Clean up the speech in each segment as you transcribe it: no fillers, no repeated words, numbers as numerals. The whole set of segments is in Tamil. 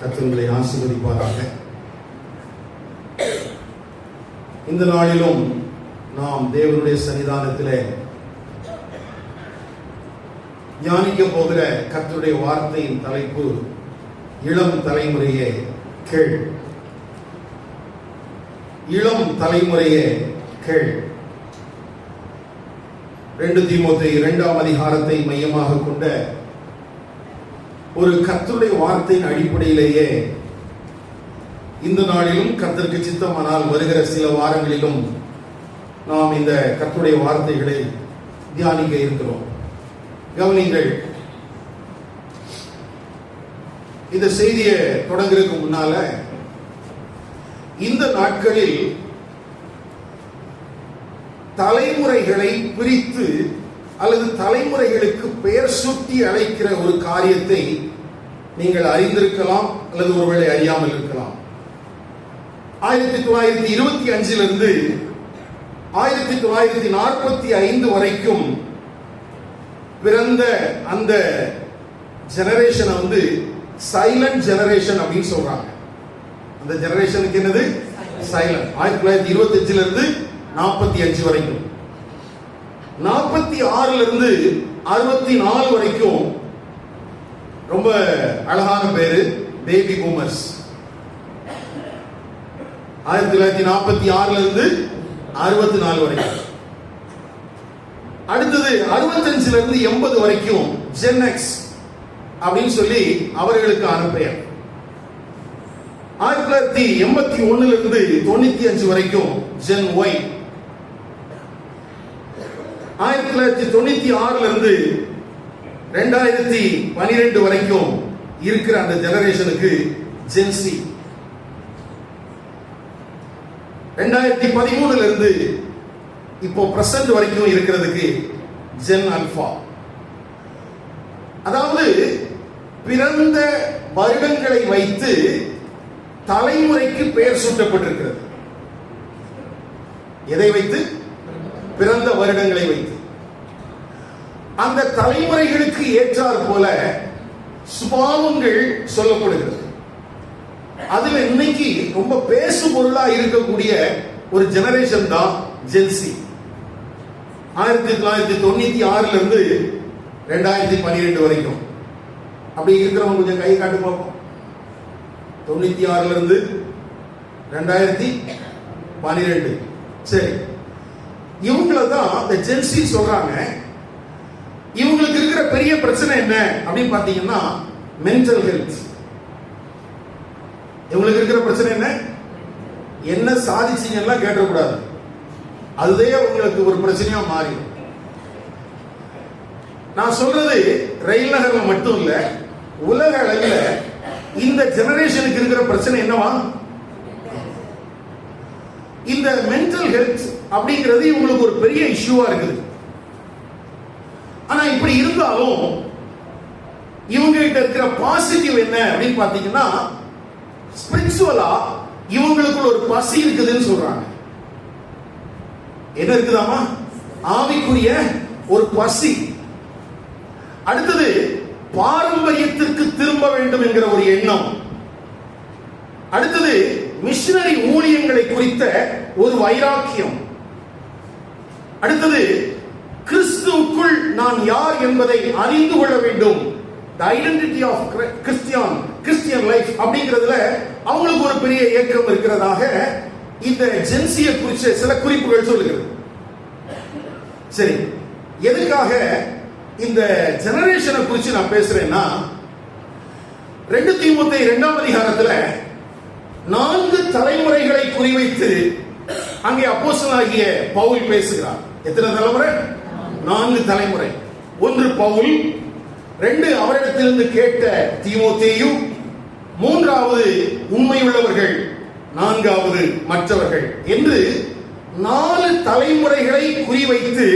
கர்த்தரை ஆசீர்வதிப்பாராக. இந்த நாளிலும் நாம் தேவனுடைய சன்னிதானத்திலே தியானிக்க போகிற கர்த்தருடைய வார்த்தையின் தலைப்பு இளம் தலைமுறையே கேள். இளம் தலைமுறையே கேள். 2 தீமோத்தேயு 2ஆம் அதிகாரத்தை மையமாக கொண்ட ஒரு கர்த்தருடைய வார்த்தையின் அடிப்படையிலேயே இந்த நாளிலும் கர்த்தருக்கு சித்தமானால் வருகிற சில வாரங்களிலும் நாம் இந்த கர்த்தருடைய வார்த்தைகளை தியானிக்க இருக்கிறோம். கவனிங்கள், இந்த செய்தியை தொடங்குறதுக்கு முன்னால இந்த நாட்களில் தலைமுறைகளை பிரித்து அல்லது தலைமுறைகளுக்கு பெயர் சூட்டி அழைக்கிற ஒரு காரியத்தை நீங்கள் அறிந்திருக்கலாம் அல்லது ஒருவேளை அறியாமல் இருக்கலாம். 1925 1945 வரைக்கும் பிறந்த அந்த ஜெனரேஷனை சைலண்ட் ஜெனரேஷன் அப்படின்னு சொல்றாங்க. அந்த ஜெனரேஷனுக்கு என்னது? சைலண்ட். 1925 45 வரைக்கும், 46 64 வரைக்கும் ரொம்ப அழகான பேரு பேபி பூமர்ஸ். 1946 64 வரைக்கும். அடுத்தது 65 80 வரைக்கும் ஜென் எக்ஸ் அப்படின்னு சொல்லி அவர்களுக்கான பெயர். 1981 95 வரைக்கும் ஜென் ஒய். 1996 2012 வரைக்கும் இருக்கிற அந்த ஜெனரேஷனுக்கு ஜென் சி. 2013 இப்போ பிரசன்ட் வரைக்கும் இருக்கிறதுக்கு ஜென் அல்பா. அதாவது பிறந்த வருடங்களை வைத்து தலைமுறைக்கு பெயர் சூட்டப்பட்டிருக்கிறது. எதை வைத்து? பிறந்த வருடங்களை வைத்து. அந்த தலைமுறைகளுக்கு ஏற்றார் போல சுபாவங்கள் சொல்லப்படுகிறது. அதுல இன்னைக்கு ரொம்ப பேசு பொருளா இருக்கக்கூடிய ஒரு ஜெனரேஷன் தான் ஜென்சி. 1996 2012 வரைக்கும். அப்படி இருக்கிறவங்க கொஞ்சம் கை காட்டு பார்ப்போம். 96 2012. சரி, இவங்கள தான் இந்த ஜென்சி சொல்றாங்க. இவங்களுக்கு இருக்கிற பெரிய பிரச்சனை என்ன அப்படின்னு பாத்தீங்கன்னா மென்டல் ஹெல்த். இவங்களுக்கு இருக்கிற பிரச்சனை என்ன? என்ன சாதிச்சீங்கன்னா கேட்டக்கூடாது, அதுவே உங்களுக்கு ஒரு பிரச்சனையா மாறி. நான் சொல்றது ரயில் நகர்ல மட்டும் இல்ல, உலக அளவில் இந்த ஜெனரேஷனுக்கு இருக்கிற பிரச்சனை என்னவா? இந்த மென்டல் ஹெல்த் அப்படிங்கிறது இவங்களுக்கு ஒரு பெரிய இஷ்யூவா இருக்குது. ஆனா இப்படி இருந்தாலும் இவங்க கிட்ட இருக்கிற பாசிட்டிவ் என்ன அப்படின்னு பாத்தீங்கன்னா, ஸ்பிரிச்சுவலா இவங்களுக்குள்ள ஒரு பசி இருக்குதுன்னு சொல்றாங்க. என்ன இருக்குதாமா? ஆவிக்குரிய ஒரு பசி. அடுத்தது பாரம்பரியத்திற்கு திரும்ப வேண்டும் என்கிற ஒரு எண்ணம். அடுத்தது மிஷனரி ஊழியங்களை குறித்த ஒரு வைராக்கியம். அடுத்தது கிறிஸ்துவுக்குள் நான் யார் என்பதை அறிந்து கொள்ள வேண்டும். The identity of Christian life அப்படிங்கிறதுல அவங்களுக்கு ஒரு பெரிய ஏக்கம் இருக்கிறதாக இந்த ஜென்சியை குறித்த சில குறிப்புகள் சொல்லுகிறது. சரி, எதுக்காக இந்த ஜெனரேஷனை குறித்து நான் பேசுறேன்னா, 2 தீமோத்தேயு 2ஆம் அதிகாரத்துல 4 தலைமுறைகளை குறிவைத்து அங்கே அப்போஸ்தலனாகிய பவுல் பேசுகிறார். எத்தனை தலைமுறை? 4 தலைமுறை. 1 பவுல், 2 அவரிடத்திலிருந்து கேட்ட தீமோத்தேயு, 3வது உண்மையுள்ளவர்கள், 4வது மற்றவர்கள் என்று 4 தலைமுறைகளை குறிவைத்து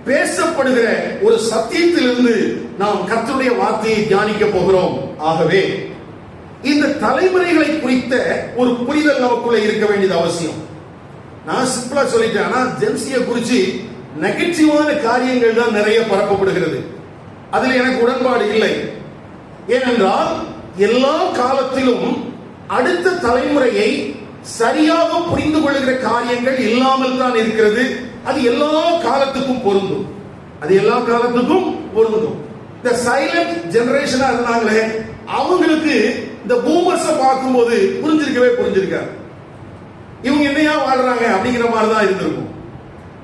பேசப்படுகிற ஒரு சத்தியத்திலிருந்து நாம் கர்த்தருடைய வார்த்தையை தியானிக்க போகிறோம். ஆகவே இந்த தலைமுறைகளை குறித்த ஒரு புரிதல் நமக்குள்ள இருக்க வேண்டியது அவசியம். நான் சிம்பிளா சொல்லிட்டேன், ஆனா ஜென்சியை குறித்து நெகட்டிவான காரியங்கள் தான் நிறைய பரப்பப்படுகிறது. அதில் எனக்கு உடன்பாடு இல்லை. ஏனென்றால் எல்லா காலத்திலும் அடுத்த தலைமுறையை சரியாக புரிந்து கொள்கிற காரியங்கள் இல்லாமல் தான் இருக்கிறது. அது எல்லா காலத்துக்கும் பொருந்தும். அது எல்லா காலத்துக்கும் பொருந்தும். இந்த சைலண்ட் ஜெனரேஷனா இருந்தாங்களே, அவங்களுக்கு இந்த பூமர்ஸை பார்க்கும்போது புரிஞ்சிருக்காது. இவங்க என்னையா வாழ்றாங்க அப்படிங்கிற மாதிரி தான் இருந்திருக்கும்.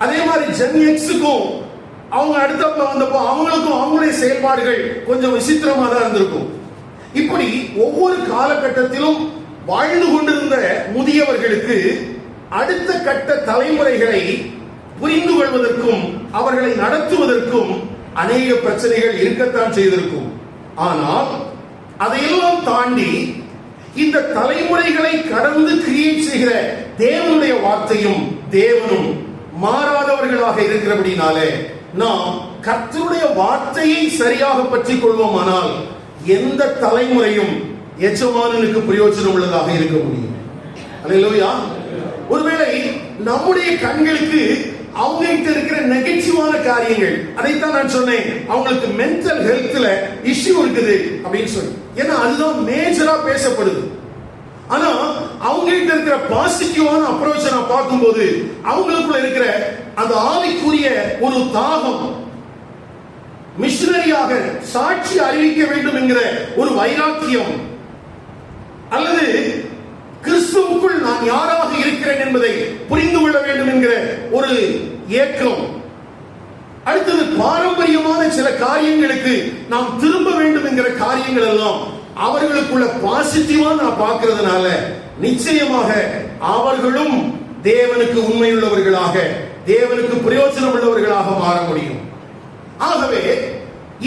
அதே மாதிரி ஜென் எக்ஸுக்கும் அவங்க அடுத்தப்ப வந்தப்போ அவங்களுக்கும் அவங்களுடைய செயல்பாடுகள் கொஞ்சம் விசித்திரமா தான் இருந்திருக்கும். இப்படி ஒவ்வொரு காலகட்டத்திலும் வாழ்ந்து கொண்டிருந்த முதியவர்களுக்கு அடுத்த கட்ட தலைமுறைகளை புரிந்து கொள்வதற்கும் அவர்களை நடத்துவதற்கும் அநேக பிரச்சனைகள் இருக்கத்தான் செய்திருக்கும். ஆனால் அதையெல்லாம் தாண்டி இந்த தலைமுறைகளை கடந்து கிரியேட் செய்கிற தேவனுடைய வார்த்தையும் தேவனும் மாறாதவர்களாக இருக்கிறபடினாலே நாம் கர்த்தருடைய வார்த்தையை சரியாக பற்றிக் கொள்வோமானால் எந்த தலைமுறையும் எஜமானனுக்கு பிரயோஜனம் உள்ளதாக இருக்க முடியும். அல்லேலூயா. ஒருவேளை நம்முடைய கண்களுக்கு அவங்க கிட்ட இருக்கிற நெகட்டிவான காரியங்கள், அதைத்தான் நான் சொன்னேன், அவங்களுக்கு மென்டல் ஹெல்த்ல இஷ்யூ இருக்குது அப்படின்னு சொல்லி, ஏன்னா அதுதான் மேஜரா பேசப்படுது. ஆனா அவங்க கிட்ட இருக்கிற பாசிட்டிவான அப்ரோச்சை நான் பார்க்கும்போது அவங்களுக்குள்ள இருக்கிற அந்த ஆவிக்குரிய ஒரு தாகம், மிஷனரியாக சாட்சி அறிவிக்க வேண்டும் என்கிற ஒரு வைராக்கியம், அல்லது கிறிஸ்துவுக்குள் நான் யாராக இருக்கிறேன் என்பதை புரிந்து கொள்ள வேண்டும் என்கிற ஒரு ஏக்கம், அடுத்தது பாரம்பரியமான சில காரியங்களுக்கு நாம் திரும்ப வேண்டும் என்கிற காரியங்கள் எல்லாம் அவர்களுக்குள்ள பாசிட்டிவா நான் பார்க்கிறதுனால நிச்சயமாக அவர்களும் தேவனுக்கு உண்மையுள்ளவர்களாக, தேவனுக்கு பிரயோஜனம் உள்ளவர்களாக மாற முடியும். ஆகவே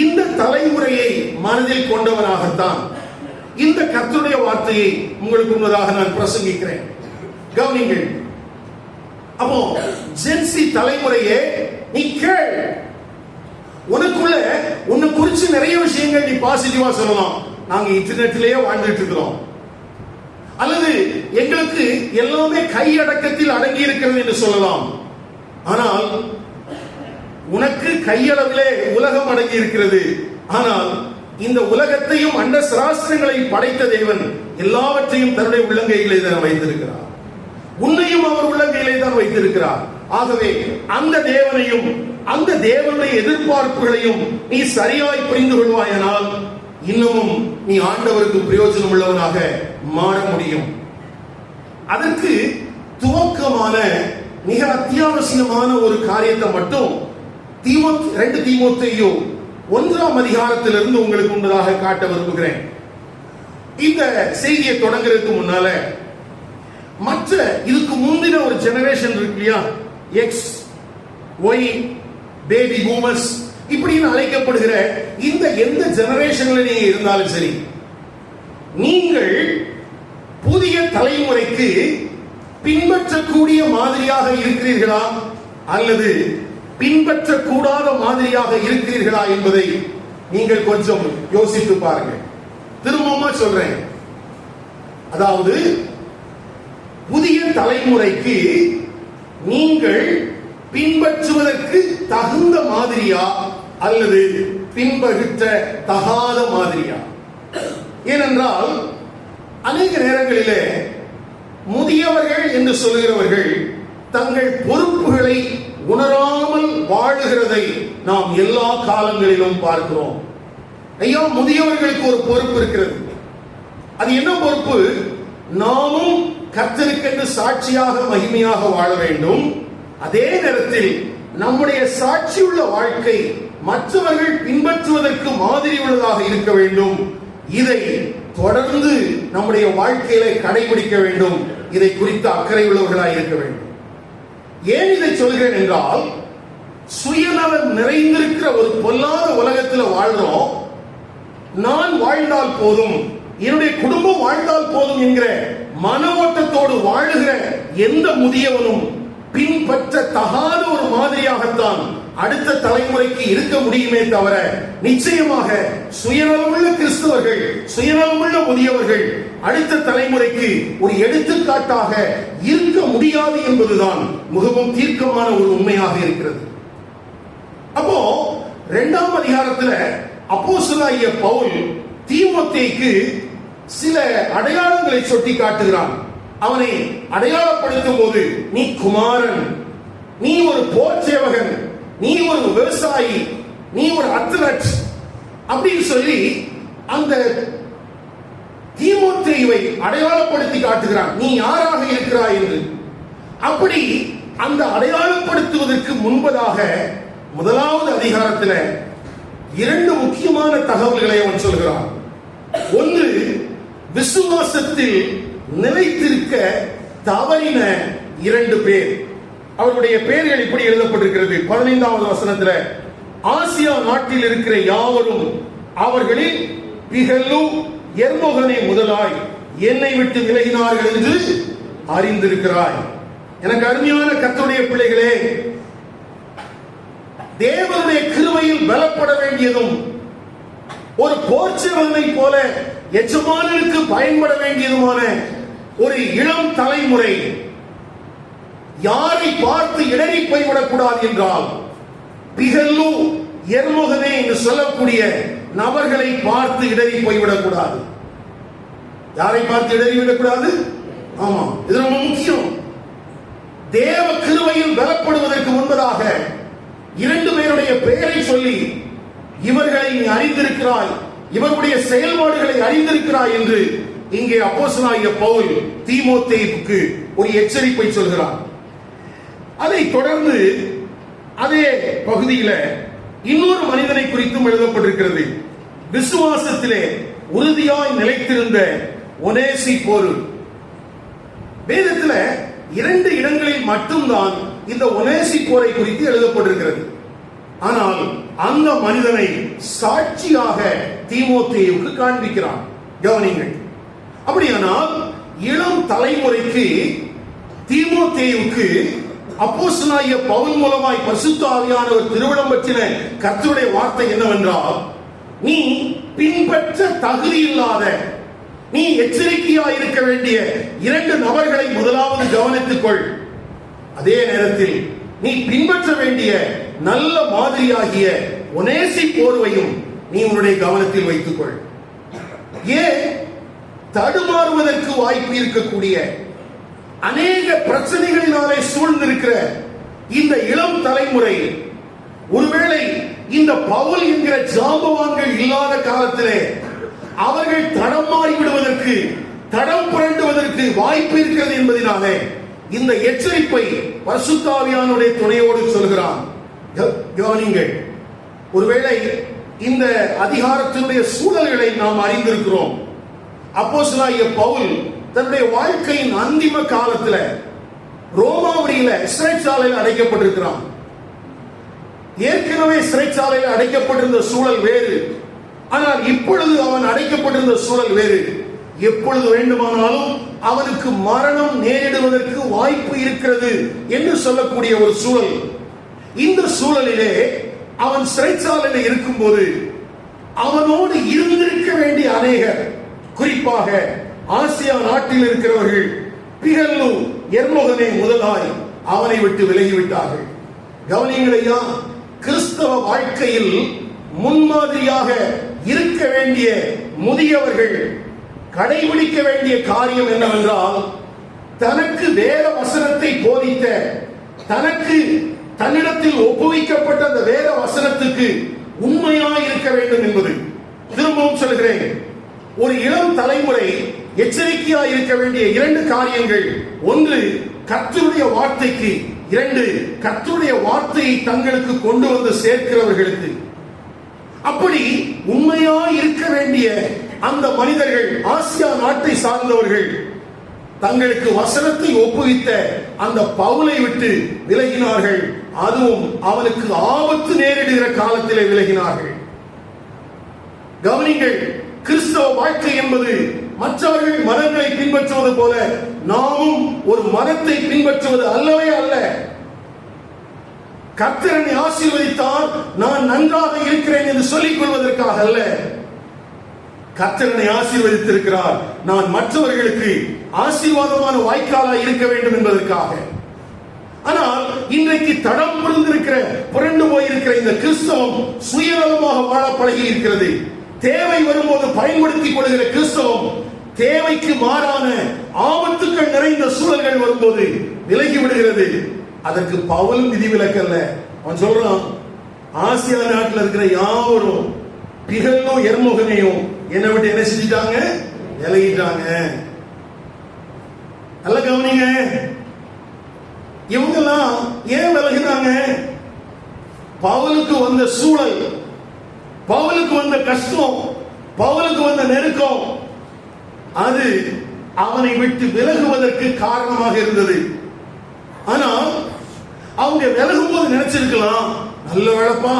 இந்த தலைமுறையை மனதில் கொண்டவனாகத்தான் இந்த கர்த்தருடைய வார்த்தையை உங்களுக்கு முன்னதாக நான் பிரசங்கிக்கிறேன். கவனிங்கள். அப்போ ஜென்சி தலைமுறையே நீ கேள். உனக்குள்ள உன்னை குறித்து நிறைய விஷயங்கள் நீ பாசிட்டிவா சொல்லலாம். நாங்க இன்டர்நெட்லயே வாழ்ந்துட்டு இருக்கிறோம், அல்லது எங்களுக்கு எல்லாமே கையடக்கத்தில் அடங்கி இருக்கிறது என்று சொல்லலாம். ஆனால் உனக்கு கையளவிலே உலகம் அடங்கி இருக்கிறது. ஆனால் இந்த உலகத்தையும் அண்ட சராசரங்களை படைத்த தேவன் எல்லாவற்றையும் தன்னுடைய உள்ளங்கையிலே தான் வைத்திருக்கிறார். உன்னையும் அவர் உள்ளங்கையிலே தான் வைத்திருக்கிறார். ஆகவே அந்த தேவனையும் அந்த தேவனுடைய எதிர்பார்ப்புகளையும் நீ சரியாய் புரிந்து கொள்வாயானால் இன்னமும் நீ ஆண்டவருக்கு பிரயோஜனம் உள்ளவனாக மாற முடியும். அதற்கு துவக்கமான மிக அத்தியாவசியமான ஒரு காரியத்தை மட்டும் 2 தீமோத்தேயு 1ஆம் அதிகாரத்திலிருந்து உங்களுக்கு முன்னதாக காட்ட விரும்புகிறேன். இந்த செய்தியை தொடங்குறதுக்கு முன்னால மற்ற இதுக்கு முந்தின ஒரு ஜெனரேஷன் இருக்கு இல்லையா, எக்ஸ் ஒய் பேபி பூமர்ஸ் இப்படின்னு அழைக்கப்படுகிற இந்த எந்த ஜெனரேஷன்ல நீங்க இருந்தாலும் சரி, நீங்கள் புதிய தலைமுறைக்கு பின்பற்றக்கூடிய மாதிரியாக இருக்கிறீர்களா அல்லது பின்பற்றக்கூடாத மாதிரியாக இருக்கிறீர்களா என்பதை நீங்கள் கொஞ்சம் யோசித்து பாருங்கள். திரும்பமா சொல்றேன், அதாவது புதிய தலைமுறைக்கு நீங்கள் பின்பற்றுவதற்கு தகுந்த மாதிரியா அல்லது பின்பற்ற தகாத மாதிரியா? ஏனென்றால் அநேக நேரங்களிலே முதியவர்கள் என்று சொல்கிறவர்கள் தங்கள் பொறுப்புகளை உணராமல் வாழுகிறதை நாம் எல்லா காலங்களிலும் பார்க்கிறோம். ஐயா, முதியவர்களுக்கு ஒரு பொறுப்பு இருக்கிறது. அது என்ன பொறுப்பு? நாமும் கர்த்தருக்கென்று சாட்சியாக மகிமையாக வாழ வேண்டும். அதே நேரத்தில் நம்முடைய சாட்சியுள்ள வாழ்க்கை மற்றவர்கள் பின்பற்றுவதற்கு மாதிரி உள்ளதாக இருக்க வேண்டும். இதை தொடர்ந்து நம்முடைய வாழ்க்கையில கடைபிடிக்க வேண்டும். இதை குறித்து அக்கறை உள்ளவர்களாக இருக்க வேண்டும். ஏன் இதை சொல்கிறேன் என்றால், சுயநலம் நிறைந்திருக்கிற ஒரு பொல்லாத உலகத்தில் வாழ்றோம். நான் வாழ்ந்தால் போதும், என்னுடைய குடும்பம் வாழ்ந்தால் போதும் என்கிற மன ஓட்டத்தோடு வாழுகிற எந்த முதியவனும் பின்பற்ற தகாத ஒரு மாதிரியாகத்தான் அடுத்த தலைமுறைக்கு இருக்க முடியுமே தவிர, நிச்சயமாக சுயநலமுள்ள கிறிஸ்தவர்கள், சுயநலமுள்ள முதியவர்கள் அடுத்த தலைமுறைக்கு ஒரு எடுத்துக்காட்டாக இருக்க முடியாது என்பதுதான் மிகவும் தீர்க்கமான ஒரு உண்மையாக இருக்கிறது. அப்போ 2ஆம் அதிகாரத்தில் அப்போஸ்தலனாகிய பவுல் தீமோத்தேயுக்கு சில அடையாளங்களை சுட்டி காட்டுகிறான். அவனை அடையாளப்படுத்தும் போது, நீ குமாரன், நீ ஒரு போர் சேவகன், நீ ஒரு விவசாயி, நீ ஒரு அத்லட் அப்படின்னு சொல்லி அந்த தீமோத்தேயுவை அடையாளப்படுத்தி காட்டுகிறான். நீ யாராக இருக்கிறாய் என்று. அப்படி அந்த அடையாளப்படுத்துவதற்கு முன்பதாக முதலாவது அதிகாரத்தில் இரண்டு முக்கியமான தகவல்களை அவன் சொல்கிறான். ஒன்று, விசுவாசத்தில் நிலைத்திருக்க தவறின இரண்டு பேர். அவருடைய பெயர்கள் இப்படி எழுதப்பட்டிருக்கிறது. 15வது வசனத்தில், ஆசியா நாட்டில் இருக்கிற யாவரும் அவர்களில் பிகல்லு எர்மோகனே முதலாய் என்னை விட்டு விலகினார்கள் என்று அறிந்திருக்கிறாய். எனக்கு அருமையான கர்த்தருடைய பிள்ளைகளே, தேவனுடைய கிருபையில் பலப்பட வேண்டியதும் ஒரு போர்ச்சவனை போல எஜமானனுக்கு பயன்பட வேண்டியதுமான ஒரு இளம் தலைமுறை யாரை பார்த்து இடறி போய்விடக்கூடாது என்றால், பிகல்லு எர்மோகனே என்று சொல்லக்கூடிய நபர்களை பார்த்து இடறி போய்விடக்கூடாது. யாரை பார்த்து இடறி விடக்கூடாது? ஆமா, இது ரொம்ப முக்கியம். தேவ கிருபையில் பலப்படுவதற்கு முன்பதாக இரண்டு பேருடைய பெயரை சொல்லி, இவர்களை நீ அறிந்திருக்கிறாய், இவருடைய செயல்பாடுகளை அறிந்திருக்கிறாய் என்று இங்கே அப்போஸ்தலனாகிய பவுல் தீமோத்தேயுவுக்கு ஒரு எச்சரிப்பை சொல்கிறார். அதை தொடர்ந்து அதே பகுதியில இன்னொரு மனிதனை குறித்தும் எழுதப்பட்டிருக்கிறது. விசுவாசத்திலே உறுதியாய் நிலைத்திருந்த ஒனேசிபோரு. வேதத்தில் இரண்டு இடங்களில் மட்டும்தான் இந்த ஒனேசிபோரை குறித்து எழுதப்பட்டிருக்கிறது. ஆனால் அந்த மனிதனை சாட்சியாக தீமோத்தேயுவுக்கு காண்பிக்கிறான். கவனிங்கள். அப்படியானால் இளம் தலைமுறைக்கு தீமோத்தேயுவுக்கு அப்போஸ்தலனாகிய பவுல் மூலமாய் பரிசுத்த ஆவியானவர் திருவிழம் பற்றின கர்த்தருடைய வார்த்தை என்னவென்றால், நீ பின்பற்ற தகுதி இல்லாத, நீ எச்சரிக்கையாய் இருக்க வேண்டிய இரண்டு நபர்களை முதலாவது கவனித்துக் கொள். அதே நேரத்தில் நீ பின்பற்ற வேண்டிய நல்ல மாதிரியாகிய ஒனேசிபோருவையும் நீ உன்னுடைய கவனத்தில் வைத்துக் கொள். ஏன் தடுமாறுவதற்கு வாய்ப்பு இருக்கக்கூடிய அநேக பிரச்சனைகளினாலே சூழ்ந்திருக்கிற இந்த இளம் தலைமுறை, ஒருவேளை இந்த பவுல் என்கிற ஜாம்பவான்கள் இல்லாத காலத்திலே அவர்கள் தடம் மாறி விடுவதற்கு, தடம் புரண்டுவதற்கு வாய்ப்பு இருக்கிறது என்பதனாலே இந்த எச்சரிப்பை பரிசுத்த ஆவியானவருடைய துணையோடு சொல்கிறான். கவனிங்கள். ஒருவேளை இந்த அதிகாரத்தினுடைய சூழல்களை நாம் அறிந்திருக்கிறோம். அப்போஸ்தலனாகிய பவுல் தன்னுடைய வாழ்க்கையின் அந்திம காலத்தில் ரோமாபுரியில சிறைச்சாலையில் அடைக்கப்பட்டிருக்கிறான். ஏற்கனவே சிறைச்சாலையில் அடைக்கப்பட்டிருந்த சூழல் வேறு, ஆனால் இப்பொழுது அவன் அடைக்கப்பட்டிருந்த சூழல் வேறு. எப்பொழுது வேண்டுமானாலும் அவனுக்கு மரணம் நேரிடுவதற்கு வாய்ப்பு இருக்கிறது என்று சொல்லக்கூடிய ஒரு சூழல். இந்த சூழலிலே அவன் சிறைச்சாலையில் இருக்கும்போது அவனோடு இருந்திருக்க வேண்டிய அநேகர், குறிப்பாக ஆசியா நாட்டில் இருக்கிறவர்கள் பிகல்லு எர்மோகனே முதலாய் அவனை விட்டு விலகிவிட்டார்கள். கவனிங்களையா, கிறிஸ்தவ வாழ்க்கையில் முன்மாதிரியாக இருக்க வேண்டிய முதியவர்கள் கடைபிடிக்க வேண்டிய காரியம் என்னவென்றால், தனக்கு வேத வசனத்தை போதித்த, தனக்கு தன்னிடத்தில் ஒப்புவிக்கப்பட்ட அந்த வேத வசனத்துக்கு உண்மையாய் இருக்க வேண்டும் என்பது. திரும்பவும் சொல்கிறேன், ஒரு இளம் தலைமுறை எச்சரிக்கையாய் இருக்க வேண்டிய இரண்டு காரியங்கள். ஒன்று, கர்த்தருடைய வார்த்தைக்கு. இரண்டு, கர்த்தருடைய வார்த்தையை தங்களுக்கு கொண்டு வந்து சேர்க்கிறவர்களுக்கு. அப்படி உண்மையாய் இருக்க வேண்டிய அந்த மனிதர்கள், ஆசியா நாட்டை சார்ந்தவர்கள், தங்களுக்கு வசனத்தை ஒப்புவித்த அந்த பவுலை விட்டு விலகினார்கள். அதுவும் அவனுக்கு ஆபத்து நேரிடுகிற காலத்திலே விலகினார்கள். கவனிங்கள், கிறிஸ்தவ வாழ்க்கை என்பது மற்றவர்கள் மரங்களை பின்பற்றுவது போல நாமும் ஒரு மரத்தை பின்பற்றுவது அல்லவே அல்ல. கர்த்தரை ஆசீர்வதித்தால் நான் நன்றாக இருக்கிறேன் என்று சொல்லிக் கொள்வதற்காக அல்ல. கர்த்தரை ஆசீர்வதித்திருக்கிறார், நான் மற்றவர்களுக்கு ஆசீர்வாதமான வாய்க்காலாக இருக்க வேண்டும் என்பதற்காக. ஆனால் இன்றைக்கு தடம் புரண்டு போயிருக்கிற இந்த கிறிஸ்தவம் சுயநலமாக வாழ பழகி இருக்கிறது. தேவை வரும்போது பயன்படுத்திக் கொள்கிற கிறிஸ்தவம் தேவைக்கு மாறான ஆபத்துக்கள் நிறைந்த சூழல்கள் வரும்போது விலகி விடுகிறது. அதற்கு பவுல் விதிவிலக்கல்ல. அவன் சொல்றான், ஆசியா நாட்டில் இருக்கிற யாவரும் பிகலும் எர்முகனையும் என்னை விட்டு என்ன செஞ்சிட்டாங்க? விலகிட்டாங்க. நல்ல கவனிங்க, இவங்கெல்லாம் ஏன் விலகினாங்க? பவுலுக்கு வந்த சூழல், பவுலுக்கு வந்த கஷ்டம், பவுலுக்கு வந்த நெருக்கம், அது அவனை விட்டு விலகுவதற்கு காரணமாக இருந்தது. ஆனா அவங்க விலகும் போது நினைச்சிருக்கலாம், நல்ல வேலைப்பா,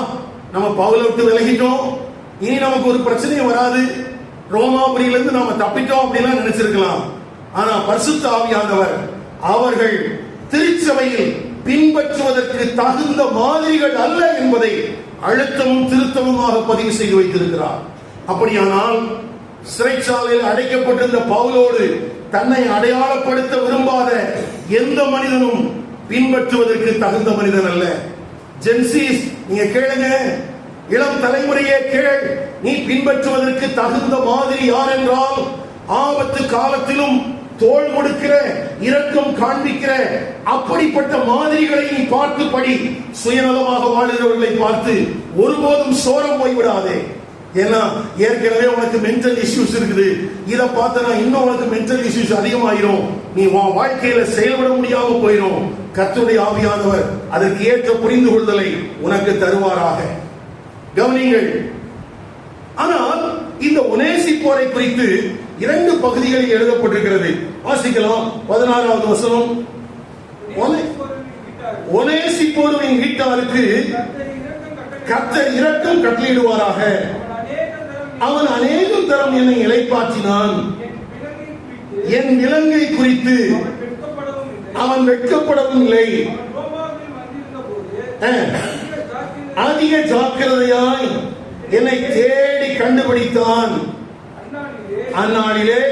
நம்ம பவுலை விட்டு விலகிட்டோம், இனி நமக்கு ஒரு பிரச்சனையும் வராது, ரோமாபுரியிலிருந்து நாம தப்பிட்டோம் அப்படின்லாம் நினைச்சிருக்கலாம். ஆனா பரிசுத்த ஆவியானவர் அவர்கள் திருச்சபையில் பின்பற்றுவதற்கு தகுந்த மாதிரிகள் அல்ல என்பதை அழுத்தமும் திருத்தமுமாக பதிவு செய்து வைத்திருக்கிறார். அப்படியானால் சிறைச்சாலையில் அடைக்கப்பட்டிருந்த பவுலோடு தன்னை அடையாளப்படுத்த விரும்பாத எந்த மனிதனும் பின்பற்றுவதற்கு தகுந்த மனிதன் அல்ல. ஜென்சிஸ், நீங்க கேளுங்க, இளம் தலைமுறையே கேள், நீ பின்பற்றுவதற்கு தகுந்த மாதிரி யார் என்றால், ஆபத்து காலத்திலும் தோள் கொடுக்கிற, இரக்கம் காண்பிக்கிற அப்படிப்பட்ட மாதிரிகளை நீ பார்த்து படி. சுயநலமாக வாழ்கிறவர்களை பார்த்து ஒருபோதும் சோரம் போய்விடாதே. ஏன்னா ஏற்கனவே உனக்கு மென்டல் இஷ்யூஸ் இருக்குது, இதை பார்த்தனா இன்னும் உனக்கு மென்டல் இஷ்யூஸ் அதிகமாயிரும், நீ உன் வாழ்க்கையில செயல்பட முடியாம போயிடும். கர்த்தருடைய ஆவியானவர் அதற்கு ஏற்ற புரிந்து கொள்தலை உனக்கு தருவாராக. கவனிங்கள். ஆனால் இந்த ஒனேசிப்போரை குறித்து 2 பகுதிகளில் எழுதப்பட்டிருக்கிறது. வாசிக்கலாம். 16வது வசனம். ஒனேசிப்போரின் வீட்டாருக்கு கர்த்தர் இரக்கம் கட்டளையிடுவாராக. அவன் அநேகம் தரம் என்னை இளைப்பாற்றினான். என் விலங்கை குறித்து அவன் வெட்கப்படவும் இல்லை. அதிக ஜாக்கிரதையாய் என்னை தேடி கண்டுபிடித்தான். அந்நாளிலே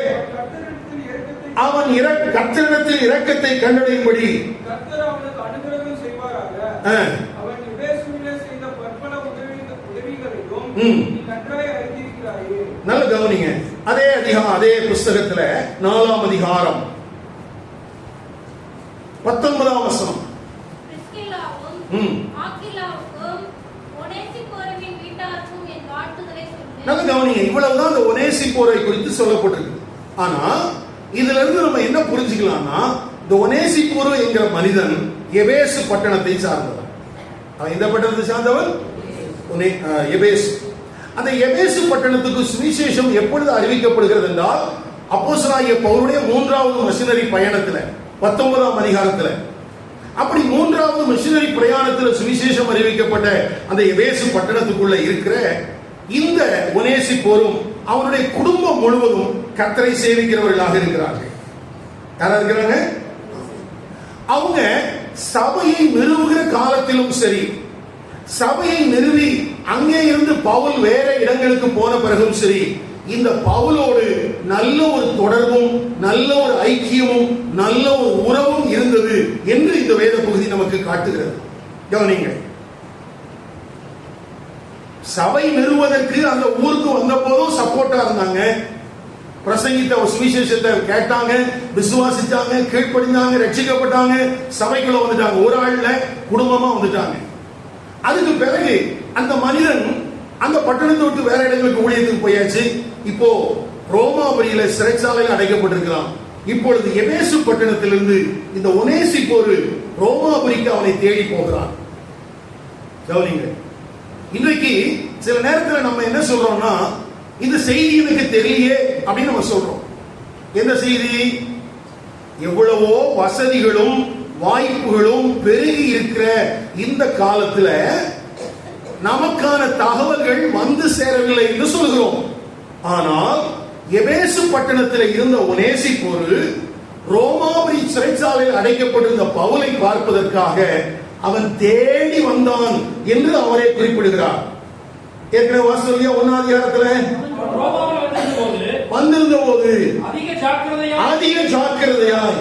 அவன் கர்த்தரிடத்தில் இரக்கத்தை கண்டடையும்படி நல்ல கவனிங்க. அதே புஸ்தகத்துல 4ஆம் அதிகாரம் 19ஆம் வசனம். நல்ல கவனிங்க. இவ்வளவுதான் அந்த ஒனேசிப்போரை குறித்து சொல்லப்பட்டிருக்கு. ஆனா இதுல இருந்து நம்ம என்ன புரிஞ்சுக்கலாம்னா, இந்த ஒனேசிப்போர் என்கிற மனிதன் எபேசு பட்டணத்தை சார்ந்தவன். அவன் இந்த பட்டணத்தை சார்ந்தவன் எபேசு. அந்த எபேசு பட்டணத்துக்கு சுவிசேஷம் எப்பொழுது அறிவிக்கப்படுகிறது என்றால், அப்போஸ்தலனாகிய பவுலுடைய 3வது மிஷனரி பயணத்துல 19ஆம் அதிகாரத்துல. அப்படி 3வது மிஷனரி பிரயாணத்தில் சுவிசேஷம் அறிவிக்கப்பட்ட அந்த எபேசு பட்டணத்துக்குள்ள இருக்கிற இந்த ஒனேசிப்போரும் அவனுடைய குடும்பம் முழுவதும் கர்த்தரை சேவிக்கிறவர்களாக இருக்கிறார்கள். யாரா இருக்கிறாங்க? அவங்க சபையை நிறுவுகிற காலத்திலும் சரி, சபையை நிறுவி அங்கே இருந்து பவுல் வேற இடங்களுக்கு போன பிறகும் சரி, இந்த பவுலோடு நல்ல ஒரு தொடர்பும் நல்ல ஒரு ஐக்கியமும் நல்ல ஒரு உறவும் இருந்தது என்று இந்த வேத பகுதி நமக்கு காட்டுகிறது. கவனிங்கள். சபை நிறுவதற்கு அந்த ஊருக்கு வந்த போதும் சப்போர்ட்டா இருந்தாங்க. பிரசங்கித்த சுவிசேஷத்தை கேட்டாங்க, விசுவாசிச்சாங்க, கீழ்ப்படிந்தாங்க, ரட்சிக்கப்பட்டாங்க, சபைக்குள்ள வந்துட்டாங்க. ஒரு ஆள்ல குடும்பமா வந்துட்டாங்க. அதுக்கு பிறகு அந்த மனிதன் அந்த பட்டணத்தை விட்டு வேற இடங்களுக்கு ஊழியத்துக்கு போயாச்சு. இப்போ ரோமாபுரியில சிறைச்சாலையில் அடைக்கப்பட்டிருக்கிறான். இப்பொழுது எபேசு பட்டணத்திலிருந்து இந்த ஒனேசிப்போர் ரோமாபுரிக்கு அவனை தேடி போகிறான். கவனிங்க. இன்றைக்கு சில நேரத்தில் நம்ம என்ன சொல்றோம்னா, இந்த செய்தி எனக்கு தெரியலையே அப்படின்னு நம்ம சொல்றோம். என்ன செய்தி? எவ்வளவோ வசதிகளும் வாய்ப்புகளும் பெருகி இருக்கிற இந்த காலத்துல நமக்கான தகவல்கள் வந்து சேரவில்லை என்று சொல்கிறோம். ஆனால் எபேசு பட்டணத்தில் இருந்த ஒனேசிப்போர் ரோமாபுரி சிறைச்சாலையில் அடைக்கப்பட்டிருந்த பவுலை பார்ப்பதற்காக அவன் தேடி வந்தான் என்று அவரே குறிப்பிடுகிறார். ஏற்கனவே வாசல்லையா 1ஆம் அதிகாரத்துல வந்திருந்த போது அதிக ஜாக்கிரதையாய்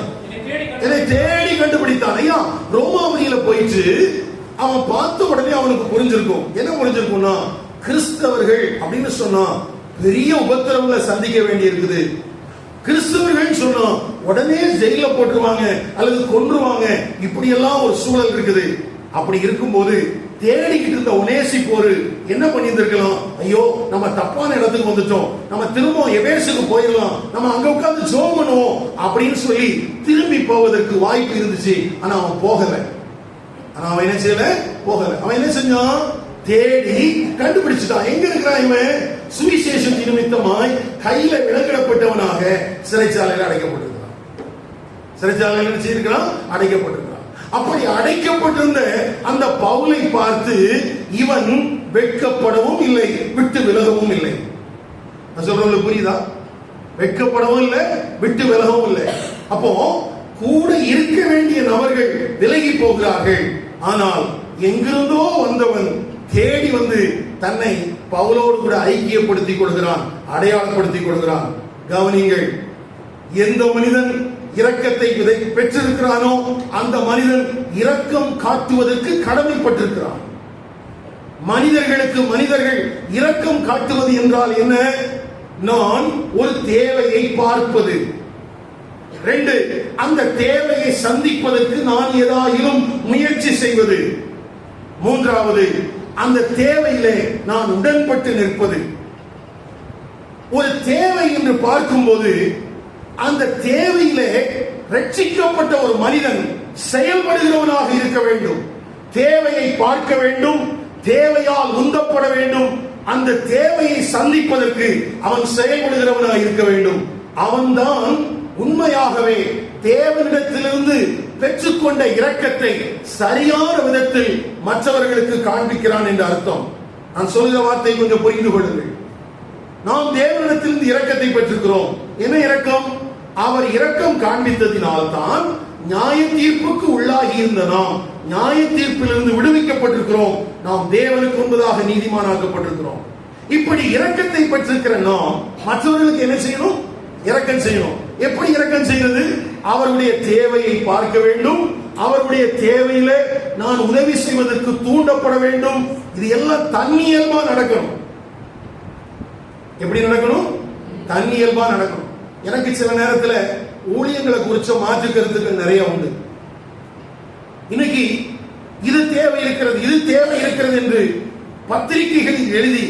என்னை தேடி கண்டுபிடித்தான். ஐயா, ரோமாபுரியில போயிட்டு அவன் பார்த்த உடனே அவனுக்கு புரிஞ்சிருக்கும். என்ன புரிஞ்சிருக்கும்னா, கிறிஸ்தவர்கள் அப்படின்னு சொன்னா பெரிய உபத்திரவங்களை சந்திக்க வேண்டி இருக்குது. கிறிஸ்தவர்கள் சொன்னா உடனே ஜெயில போட்டுருவாங்க அல்லது கொன்றுவாங்க, இப்படி எல்லாம் ஒரு சூழல் இருக்குது. அப்படி இருக்கும்போது தேடிக்கிட்டு இருந்த ஒனேசிப்போரு என்ன பண்ணியிருந்திருக்கலாம்? ஐயோ, நம்ம தப்பான இடத்துக்கு வந்துட்டோம், நம்ம திரும்ப எபேசுக்கு போயிடலாம், நம்ம அங்க உட்கார்ந்து ஜெபம் பண்ணுவோம் அப்படின்னு சொல்லி திரும்பி போவதற்கு வாய்ப்பு இருந்துச்சு. ஆனா அவன் போகல. அவன் என்ன செய்யல? போகல. அவன் என்ன செஞ்சான்? தேடி கண்டுபிடிச்சிட்டான். எங்க இருக்கிறான் இவன்? சுவிசேஷத்தின் நிமித்தமாய் கையில விலங்கிடப்பட்டவனாக சிறைச்சாலையில் அடைக்கப்பட்டிருக்கிறான். சிறைச்சாலையில் என்ன செய்திருக்கிறான்? அடைக்கப்பட்டிருக்கிறான். அப்படி அடைக்கப்பட்டிருந்த அந்த பவுலை பார்த்து இவன் வெட்கப்படவும் இல்லை, விட்டு விலகவும் இல்லை. நான் சொல்றது புரியுதா? வெட்கப்படவும் இல்லை, விட்டு விலகவும் இல்லை. அப்போ கூட இருக்க வேண்டிய நபர்கள் விலகி போகிறார்கள். ஆனால் எங்கிருந்தோ வந்தவன் தேடி வந்து தன்னை பவுலோடு கூட ஐக்கியப்படுத்திக் கொள்கிறான், அடையாளப்படுத்திக் கொள்கிறான். கவனிங்கள், எந்த மனிதன் இரக்கத்தை பெற்றிருக்கிறானோ அந்த மனிதன் இரக்கம் காட்டுவதற்கு கடமைப்பட்டிருக்கிறான். மனிதர்களுக்கு மனிதர்கள் இரக்கம் காட்டுவது என்றால் என்ன? நான் ஒரு தேவையை பார்ப்பது. 2, அந்த தேவையை சந்திப்பதற்கு நான் ஏதாயிலும் முயற்சி செய்வது. 3வது, அந்த தேவையிலே நான் உடன்பட்டு நிற்பது. ஒரு தேவை என்று பார்க்கும்போது அந்த தேவையிலே ரட்சிக்கப்பட்ட ஒரு மனிதன் செயல்படுகிறவனாக இருக்க வேண்டும். தேவையை பார்க்க வேண்டும், தேவையால் உந்தப்பட வேண்டும், அந்த தேவையை சந்திப்பதற்கு அவன் செயல்படுகிறவனாக இருக்க வேண்டும். அவன்தான் உண்மையாகவே தேவனிடத்திலிருந்து பெற்றுக்கொண்ட இரக்கத்தை சரியான விதத்தில் மற்றவர்களுக்கு காண்பிக்கிறான் என்று அர்த்தம். நான் சொல்கிற வார்த்தை கொஞ்சம் புரிந்து கொள்ளுங்கள். நாம் தேவனிடத்திலிருந்து இரக்கத்தை பெற்றிருக்கிறோம். என்ன இரக்கம்? அவர் இரக்கம் காண்பித்ததினால்தான் நியாய தீர்ப்புக்கு உள்ளாகி இருந்த நாம் நியாய தீர்ப்பிலிருந்து விடுவிக்கப்பட்டிருக்கிறோம். நாம் தேவனுக்கு முன்பதாக நீதிமானாக்கப்பட்டிருக்கிறோம். இப்படி இரக்கத்தை பெற்றிருக்கிற நாம் மற்றவர்களுக்கு என்ன செய்யணும்? இரக்கம் செய்யணும். எப்படி இரக்கம் செய்வது? அவருடைய தேவையை பார்க்க வேண்டும், அவருடைய தேவையில நான் உதவி செய்வதற்கு தூண்டப்பட வேண்டும். இது எல்லாம் தன்னியல்பா நடக்கணும். எப்படி நடக்கணும்? தன்னியல்பா நடக்கணும். எனக்கு சில நேரத்தில் ஊழியங்களை குறிச்ச மாற்று கருத்துக்கள் நிறைய உண்டு. இன்னைக்கு இது தேவை இருக்கிறது, இது தேவை இருக்கிறது என்று பத்திரிகைகளில் எழுதி,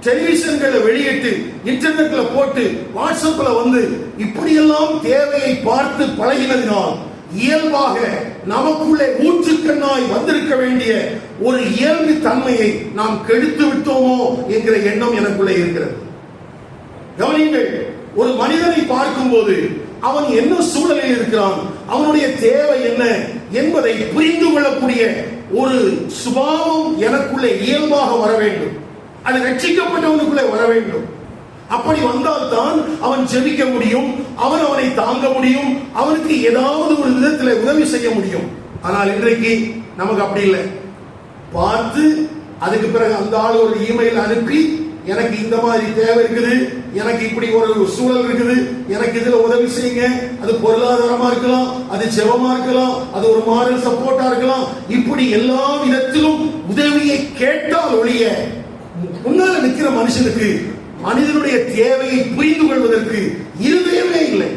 டெலிவிஷன்களை வெளியிட்டு, இன்டர்நெட்ல போட்டு, வாட்ஸ்அப்ல வந்து இப்படியெல்லாம் தேவையை பார்த்து பழகினதினால் இயல்பாக நமக்குள்ளே ஊற்றுக்கண்ணாய் வந்திருக்க வேண்டிய ஒரு இயல்பு தன்மையை நாம் கெடுத்து விட்டோமோ என்கிற எண்ணம் எனக்குள்ளே இருக்கிறது. கவனியுங்கள், ஒரு மனிதனை பார்க்கும் போது அவன் என்ன சூழலில் இருக்கிறான், அவனுடைய தேவை என்ன என்பதை புரிந்து கொள்ளக்கூடிய ஒரு சுபாவம் எனக்குள்ளே இயல்பாக வர வேண்டும். அது ரட்சிக்கப்பட்டவனுக்குள்ளே வர வேண்டும். அப்படி வந்தால்தான் அவன் ஜெபிக்க முடியும், அவனை தாங்க முடியும், அவனுக்கு ஏதாவது ஒரு விதத்தில் உதவி செய்ய முடியும். ஆனால் இன்றைக்கு நமக்கு அப்படி இல்லை. பார்த்து அதுக்கு பிறகு அந்த ஆள் ஒரு இமெயில் அனுப்பி, எனக்கு இந்த மாதிரி தேவை இருக்குது, எனக்கு இப்படி ஒரு சூழல் இருக்குது, எனக்கு இதுல உதவி செய்யுங்க. அது பொருளாதாரமா இருக்கலாம், அது செவமா இருக்கலாம், அது ஒரு மாரல் சப்போர்ட்டா இருக்கலாம். இப்படி எல்லா விதத்திலும் உதவியை கேட்டால் ஒழிய முன்னால நிற்கிற மனுஷனுக்கு மனிதனுடைய தேவையை புரிந்து கொள்வதற்கு இருதயமே இல்லை.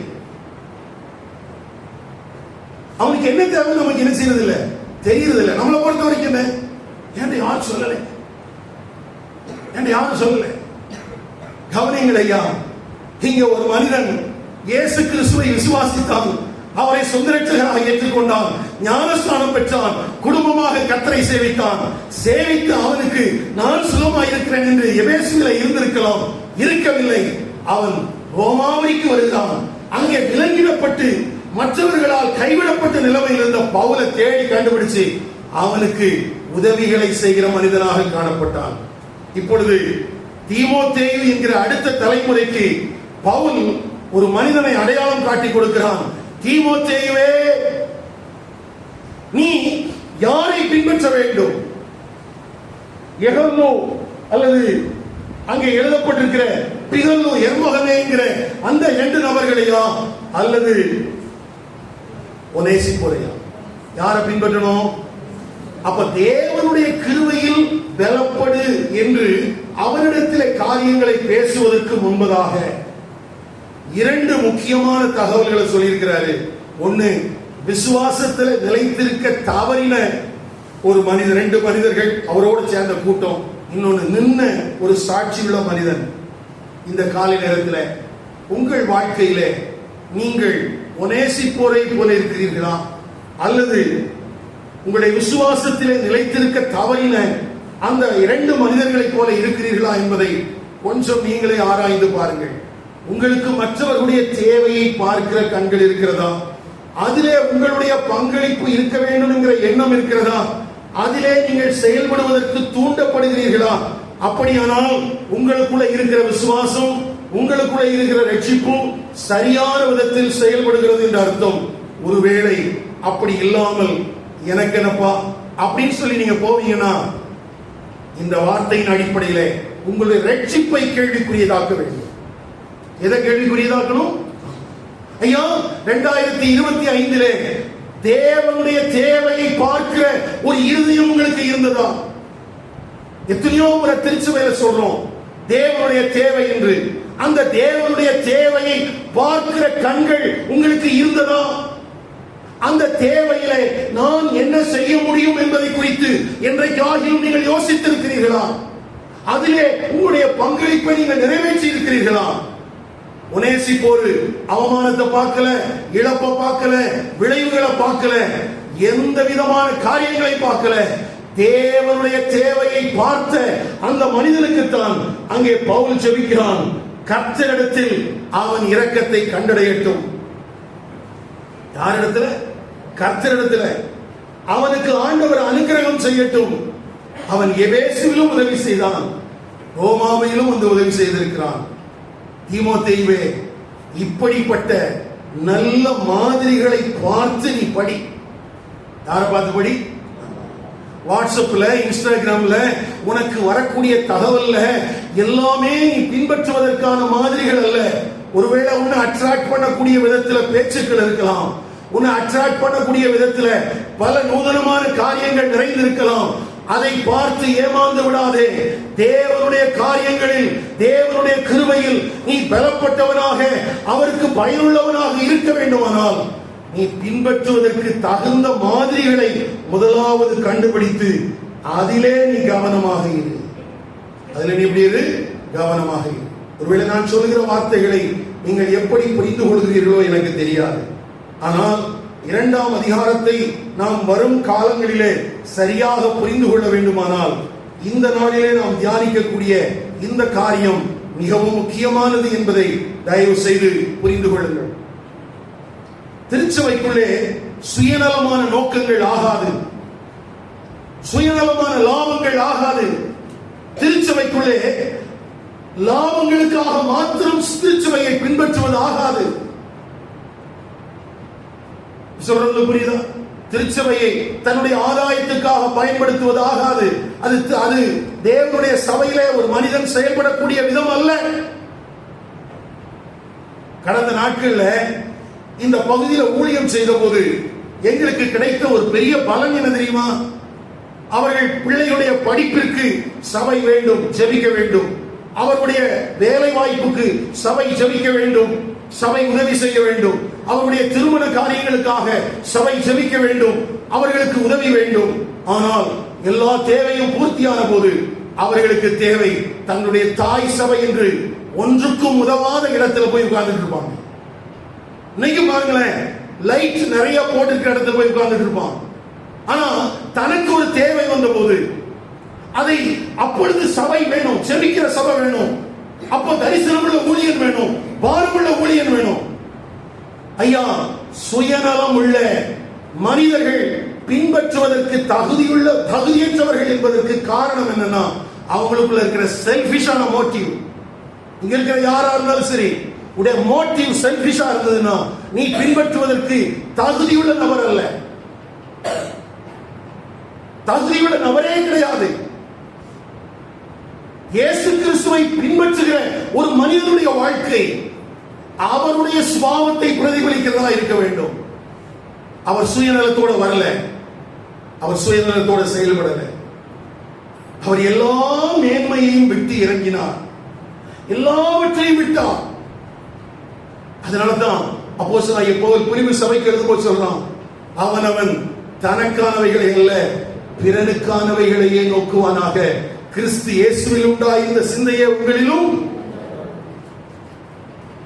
அவனுக்கு என்ன தேவை நமக்கு என்ன செய்யறது இல்லை, தெரியறது இல்லை. நம்மளை பொறுத்த வரைக்கும் என்ன, ஏன் யாரும் சொல்லலை, யாரும் சொல்லல. கவனிங்கள் ஐயா, இங்க ஒரு மனிதன் இயேசு கிறிஸ்துவை விசுவாசித்தான், அவரை சொந்த ரட்சகராக ஏற்றுக்கொண்டான், ஞானஸ்நானம் பெற்றான், குடும்பமாக கர்த்தரை சேவித்தான். சேவித்து அவனுக்கு நான் சுகமாக இருக்கிறேன் என்று எபேசுவிலே இருந்திருக்கலாம், இருக்கவில்லை. அவன் ரோமாவிற்கு வருகிறான். அங்கே விலங்கிடப்பட்டு மற்றவர்களால் கைவிடப்பட்ட நிலைமையில் இருந்த பவுலை தேடி கண்டுபிடிச்சு அவனுக்கு உதவிகளை செய்கிற மனிதனாக காணப்பட்டான். இப்பொழுது தீமோத்தேயு என்கிற அடுத்த தலைமுறைக்கு பவுல் ஒரு மனிதனை அடையாளம் காட்டி கொடுக்கிறான். தீமோத்தேயுவே, நீ யாரை பின்பற்ற வேண்டும்? எகல்லோ அல்லது அங்கே எழுதப்பட்டிருக்கிற பிகல்லோ எர்மகனேங்கிற அந்த 2 நபர்களையா அல்லது ஒனேசிப்போரையா? யாரை பின்பற்றணும்? அப்ப தேவனுடைய கிருபையில் பலப்படு என்று அவரிடத்தில் காரியங்களை பேசுவதற்கு முன்பதாக 2 முக்கியமான தகவல்களை சொல்லியிருக்கிறாரு. ஒண்ணு, விசுவாசத்தில் நிலைத்திருக்க தவறின ஒரு மனிதர், 2 மனிதர்கள் அவரோடு சேர்ந்த கூட்டம். இன்னொன்னு, நின்ன ஒரு சாட்சியுள்ள மனிதன். இந்த காலை நேரத்தில் உங்கள் வாழ்க்கையில நீங்கள் ஒனேசிப்போரை போல இருக்கிறீர்களா, அல்லது உங்களுடைய விசுவாசத்திலே நிலைத்திருக்க தவறின அந்த 2 மனிதர்களைப் போல இருக்கிறீர்களா என்பதை கொஞ்சம் நீங்களே ஆராய்ந்து பாருங்கள். உங்களுக்கு மற்றவர்களுடைய தேவையை பார்க்கிற கண்கள் இருக்கிறதா? அதிலே உங்களுடைய பங்களிப்பு இருக்க வேண்டும் என்கிற எண்ணம் இருக்கிறதா? அதிலே நீங்கள் செயல்படுவதற்கு தூண்டப்படுகிறீர்களா? அப்படியானால் உங்களுக்குள்ள இருக்கிற விசுவாசம், உங்களுக்குள்ள இருக்கிற ரட்சிப்பு சரியான விதத்தில் செயல்படுகிறது என்று அர்த்தம். ஒருவேளை அப்படி இல்லாமல் எனக்கு என்னப்பா அப்படின்னு சொல்லி நீங்க போவீங்கன்னா, இந்த வார்த்தையின் அடிப்படையில உங்களுடைய ரட்சிப்பை கேள்விக்குரியதாக்க வேண்டும். எதை கேள்விக்குரியதாக்கணும்? ஐயா, 2025 தேவனுடைய தேவையை பார்க்கிற ஒரு இருதயம் உங்களுக்கு இருந்ததா? எத்தனையோ முறை திருச்சபையில சொல்றோம் தேவனுடைய தேவை என்று. அந்த தேவனுடைய தேவையை பார்க்கிற கண்கள் உங்களுக்கு இருந்ததா? அந்த தேவையில நான் என்ன செய்ய முடியும் என்பதை குறித்து என்றைக்காகிலும் நீங்கள் யோசித்திருக்கிறீர்களா? அதிலே உங்களுடைய பங்களிப்பை நீங்கள் நிறைவேற்றி இருக்கிறீர்களா? ஒனேசிப்போர் அவமானத்தை பார்க்கல, இழப்பை பார்க்கல, விளைவுகளை பார்க்கல, எந்த விதமான காரியங்களை பார்க்கல. தேவனுடைய தேவையை பார்த்த அந்த மனிதனுக்குத்தான் அங்கே பவுல் ஜெபிக்கிறான், கர்த்தரிடத்தில் அவன் இரக்கத்தை கண்டடையட்டும். யாரிடத்துல? கர்த்தரிடத்துல. அவனுக்கு ஆண்டவர் அனுக்கிரகம் செய்யட்டும். அவன் எபேசுவிலும் உதவி செய்தான், ரோமாவிலும் வந்து உதவி செய்திருக்கிறான். தீமோத்தேயுவே, இப்படிப்பட்ட நல்ல மாதிரிகளை பார்த்து நீ படி. யாரை பார்த்து படி? வாட்ஸ்அப்ல, இன்ஸ்டாகிராம்ல உனக்கு வரக்கூடிய தகவல்ல எல்லாமே நீ பின்பற்றுவதற்கான மாதிரிகள் அல்ல. ஒருவேளை உன்னை அட்ராக்ட் பண்ணக்கூடிய விதத்துல பேச்சுக்கள் இருக்கலாம், உன்னை அட்ராக்ட் பண்ணக்கூடிய விதத்துல பல நூதனமான காரியங்கள் நிறைந்திருக்கலாம். அதை பார்த்து ஏமாந்து விடாதே. தேவனுடைய காரியங்களில், தேவனுடைய கிருபையில் நீ பலப்பட்டவனாக, அவருக்கு பயனுள்ளவனாக இருக்க வேண்டுமானால் நீ பின்பற்றுவதற்கு தகுந்த மாதிரிகளை முதலாவது கண்டுபிடித்து அதிலே நீ கவனமாக இரு. அதில் நீ எப்படி இரு? கவனமாக இரு. ஒருவேளை நான் சொல்லுகிற வார்த்தைகளை நீங்கள் எப்படி புரிந்து கொள்கிறீர்களோ எனக்கு தெரியாது. ஆனால் 2ஆம் அதிகாரத்தை நாம் வரும் காலங்களிலே சரியாக புரிந்து கொள்ள வேண்டுமானால் இந்த நாளிலே நாம் தியானிக்கக்கூடிய இந்த காரியம் மிகவும் முக்கியமானது என்பதை தயவு செய்து புரிந்து கொள்ளுங்கள். திருச்சபைக்குள்ளே சுயநலமான நோக்கங்கள் ஆகாது, சுயநலமான லாபங்கள் ஆகாது. திருச்சபைக்குள்ளே லாபங்களுக்காக மாத்திரம் திருச்சபையை பின்பற்றுவது ஆகாது. சொல்றது புரியுதா? திருச்சபையை தன்னுடைய ஆதாயத்துக்காக பயன்படுத்துவது ஆகாது. அது தேவனுடைய சபையிலே ஒரு மனிதன் செயல்படக்கூடிய விதம் அல்ல. கடந்த நாட்கள்ல இந்த பகுதியில் ஊழியம் செய்த போது எங்களுக்கு கிடைத்த ஒரு பெரிய பலன் என்ன தெரியுமா? அவர்கள் பிள்ளைகளுடைய படிப்பிற்கு சபை வேண்டும், ஜெபிக்க வேண்டும். அவருடைய வேலை வாய்ப்புக்கு சபை ஜெபிக்க வேண்டும், சபை உதவி செய்ய வேண்டும். அவருடைய திருமண காரியங்களுக்காக சபை ஜெபிக்க வேண்டும், அவர்களுக்கு உதவி வேண்டும். ஆனால் எல்லா தேவையும் பூர்த்தியான போது அவர்களுக்கு தேவை தன்னுடைய தாய் சபை என்று ஒன்றுக்கும் உதவாத இடத்துல போய் உட்கார்ந்துட்டு இருப்பாங்க. இன்னைக்கு பாருங்களேன், லைட் நிறைய போட்டிருக்கிற இடத்துல போய் உட்கார்ந்துட்டு இருப்பான். ஆனா தனக்கு ஒரு தேவை வந்த போது அதை அப்பொழுது சபை வேணும், ஜெபிக்கிற சபை வேணும், அப்போ தரிசனமுள்ள ஊழியன் வேணும், பாரமுள்ள ஊழியன் வேணும். ஐயா, சுயநலம் உள்ள மனிதர்கள் பின்பற்றுவதற்கு தகுதியற்றவர்கள் என்பதற்கு காரணம் என்னன்னா, அவங்களுக்குள்ள இருக்கிற செல்ஃபிஷான மோட்டிவ். இங்க இருக்கிற யாரா இருந்தாலும் சரி, உடைய மோட்டிவ் செல்ஃபிஷா இருந்ததுன்னா நீ பின்பற்றுவதற்கு தகுதியுள்ள நபர் அல்ல, தகுதியுள்ள நபரே கிடையாது. இயேசு கிறிஸ்துவை பின்பற்றுகிற ஒரு மனிதனுடைய வாழ்க்கை அவருடைய சுபாவத்தை பிரதிபலிக்கிறதா இருக்க வேண்டும். அவர் சுயநலத்தோட வரல, அவர் சுயநலத்தோட செயல்படல. அவர் எல்லா மேன்மையையும் விட்டு இறங்கினார், எல்லாவற்றையும் விட்டார். அதனாலதான் அப்போஸ்தலனாகிய பவுல் பிலிப்பி சபைக்கு எழுதும்போது சொல்றான், அவனவன் தனக்கானவைகளை அல்ல பிறனுக்கானவைகளையே நோக்குவானாக, கிறிஸ்து இயேசுவில் உண்டாயிருந்த சிந்தையே உங்களிலும்.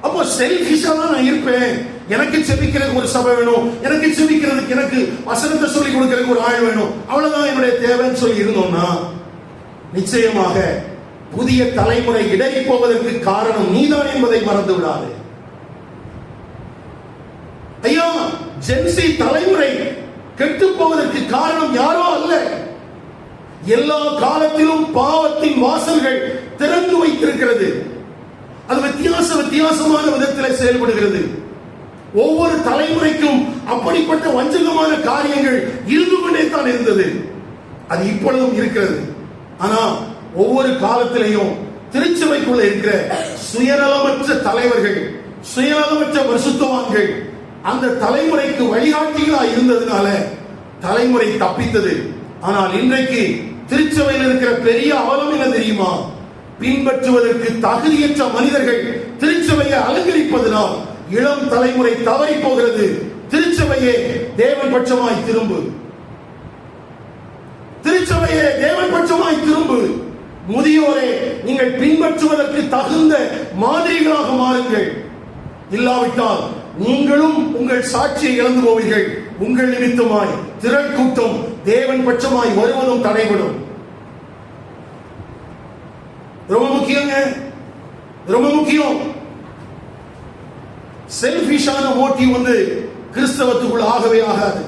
அப்போ செல்ஃபிஷா தான் நான் இருப்பேன், எனக்கு செபிக்கிறதுக்கு ஒரு சபை வேணும், எனக்கு செபிக்கிறதுக்கு எனக்கு வசனத்தை சொல்லி கொடுக்கிறதுக்கு ஒரு ஆள் வேணும், அவ்வளவுதான் என்னுடைய தேவைன்னு சொல்லி இருந்தோம்னா நிச்சயமாக புதிய தலைமுறை இடறி போவதற்கு காரணம் நீதான் என்பதை மறந்து விடாது. ஐயா, ஜென்சி தலைமுறை கெட்டு போவதற்கு காரணம் யாரோ அல்ல, எல்லா காலத்திலும் பாவத்தின் வாசல்கள் திறந்து வைத்திருக்கிறது. அது வித்தியாசமான விதத்தில் செயல்படுகிறது. ஒவ்வொரு தலைமுறைக்கும் அப்படிப்பட்ட வஞ்சகமான காரியங்கள் இருந்து கொண்டே தான் இருந்தது, அது இப்பொழுதும் இருக்கிறது. ஆனா ஒவ்வொரு காலத்திலையும் திருச்சபைக்குள்ள இருக்கிற சுயநலமற்ற தலைவர்கள், சுயநலமற்ற பரிசுத்தவான்கள் அந்த தலைமுறைக்கு வழிகாட்டிகளா இருந்ததுனால தலைமுறை தப்பித்தது. ஆனால் இன்றைக்கு திருச்சபையில் இருக்கிற பெரிய அவலம் என்ன தெரியுமா? பின்பற்றுவதற்கு தகுதியற்ற மனிதர்கள் திருச்சபையை அலங்கரிப்பதனால் இளம் தலைமுறை தவறி போகிறது. திருச்சபையே தேவன் பட்சமாய் திரும்பு, திருச்சபையே தேவன் பட்சமாய் திரும்பு. முதியோரே, நீங்கள் பின்பற்றுவதற்கு தகுந்த மாதிரிகளாக மாறுங்கள். இல்லாவிட்டால் நீங்களும் உங்கள் சாட்சியை இழந்து போவீர்கள். உங்கள் நிமித்தமாய் திரள் கூட்டம் தேவன் பட்சமாய் வருவதும் தடைபடும். ரொம்ப முக்கியங்க, ரொம்ப முக்கியம். செல்ஃபிஷான மோட்டிவ் வந்து கிறிஸ்தவத்துக்குள்ள ஆகவே ஆகாது.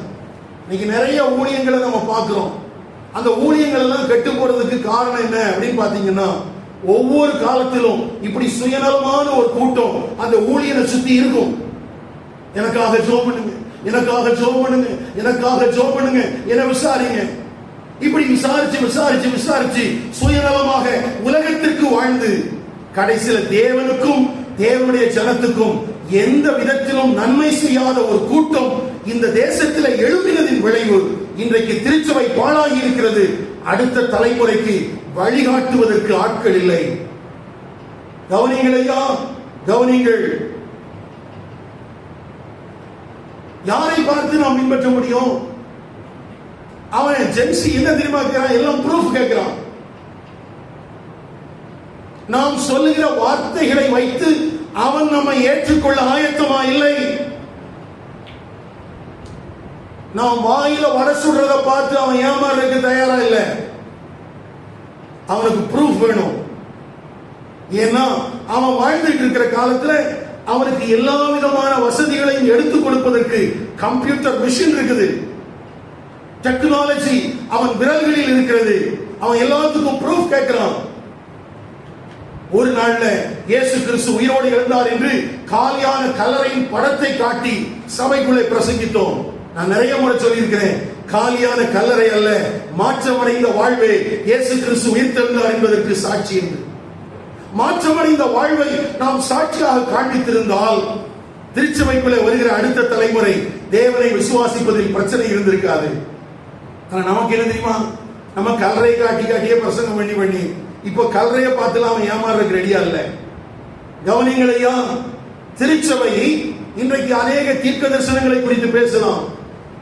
இன்னைக்கு நிறைய ஊழியங்களை நம்ம பார்க்கிறோம். அந்த ஊழியங்கள் எல்லாம் கெட்டு போறதுக்கு காரணம் என்ன அப்படின்னு பாத்தீங்கன்னா, ஒவ்வொரு காலத்திலும் இப்படி சுயநலமான ஒரு கூட்டம் அந்த ஊழியனை சுத்தி இருக்கும். எனக்காக ஜெபம் பண்ணுங்க, எனக்காக ஜெபம் பண்ணுங்க, எனக்காக ஜெபம் பண்ணுங்க, என்ன விசாரிங்க. இப்படி விசாரிச்சு விசாரிச்சு விசாரிச்சு சுயநலமாக உலகத்திற்கு வாழ்ந்து கடைசியில தேவனுக்கும் தேவனுடைய ஜனத்துக்கும் எந்த விதத்திலும் நன்மை செய்யாத ஒரு கூட்டம் இந்த தேசத்தில் எழுப்பினதின் விளைவு இன்றைக்கு திருச்சபை பாழாகி இருக்கிறது. அடுத்த தலைமுறைக்கு வழிகாட்டுவதற்கு ஆட்கள் இல்லை. கவனிங்கள் ஐயா, கவனிங்கள். யாரை பார்த்து நாம் பின்பற்ற முடியும்? அவன் ஜென்சி என்ன தெரியுமா கேட்கிறான்? எல்லாம் ப்ரூஃப் கேட்கிறான். நாம் சொல்லுகிற வார்த்தைகளை வைத்து அவன் நம்மை ஏற்றுக்கொள்ள ஆயத்தமா இல்லை. நாம் வாயில வட சுடுறத பார்த்து அவன் ஏமாறதுக்கு தயாரா இல்லை. அவனுக்கு ப்ரூஃப் வேணும். ஏன்னா அவன் வாழ்ந்துட்டு இருக்கிற காலத்துல அவனுக்கு எல்லா விதமான வசதிகளையும் எடுத்துக் கொடுப்பதற்கு கம்ப்யூட்டர் மிஷின் இருக்குது, டெக்னாலஜி அவன் விரல்களில் இருக்கிறது. அவன் எல்லாத்துக்கும் ப்ரூஃப் கேட்கிறான். ஒரு நாள்ல இயேசு கிறிஸ்து உயிரோடு எழுந்தார் என்று காலியான கல்லறையின் படத்தை காட்டி சபைக்குள்ளே பிரசங்கித்தோம். நான் நிறைய முறை சொல்லியிருக்கிறேன், காலியான கல்லறை அல்ல, மாற்றமடைந்த வாழ்வே இயேசு கிறிஸ்து உயிர்த்தெழுந்தார் என்பதற்கு சாட்சி என்று. மாற்றமடைந்த வாழ்வை நாம் சாட்சியாக காண்பித்திருந்தால் திருச்சபைக்குள்ளே வருகிற அடுத்த தலைமுறை தேவனை விசுவாசிப்பதில் பிரச்சனை இருந்திருக்காது. ஆனா நமக்கு என்ன தெரியுமா? நம்ம கல்லறை காட்டி காட்டியே பிரசங்கம் பண்ணி இப்போ கல்லறையை பார்த்துலாம் ஏமாறதுக்கு ரெடியா இல்ல. கவனிங்களையா, திருச்சபை இன்றைக்கு அநேக தீர்க்க தரிசனங்களை குறித்து பேசலாம்.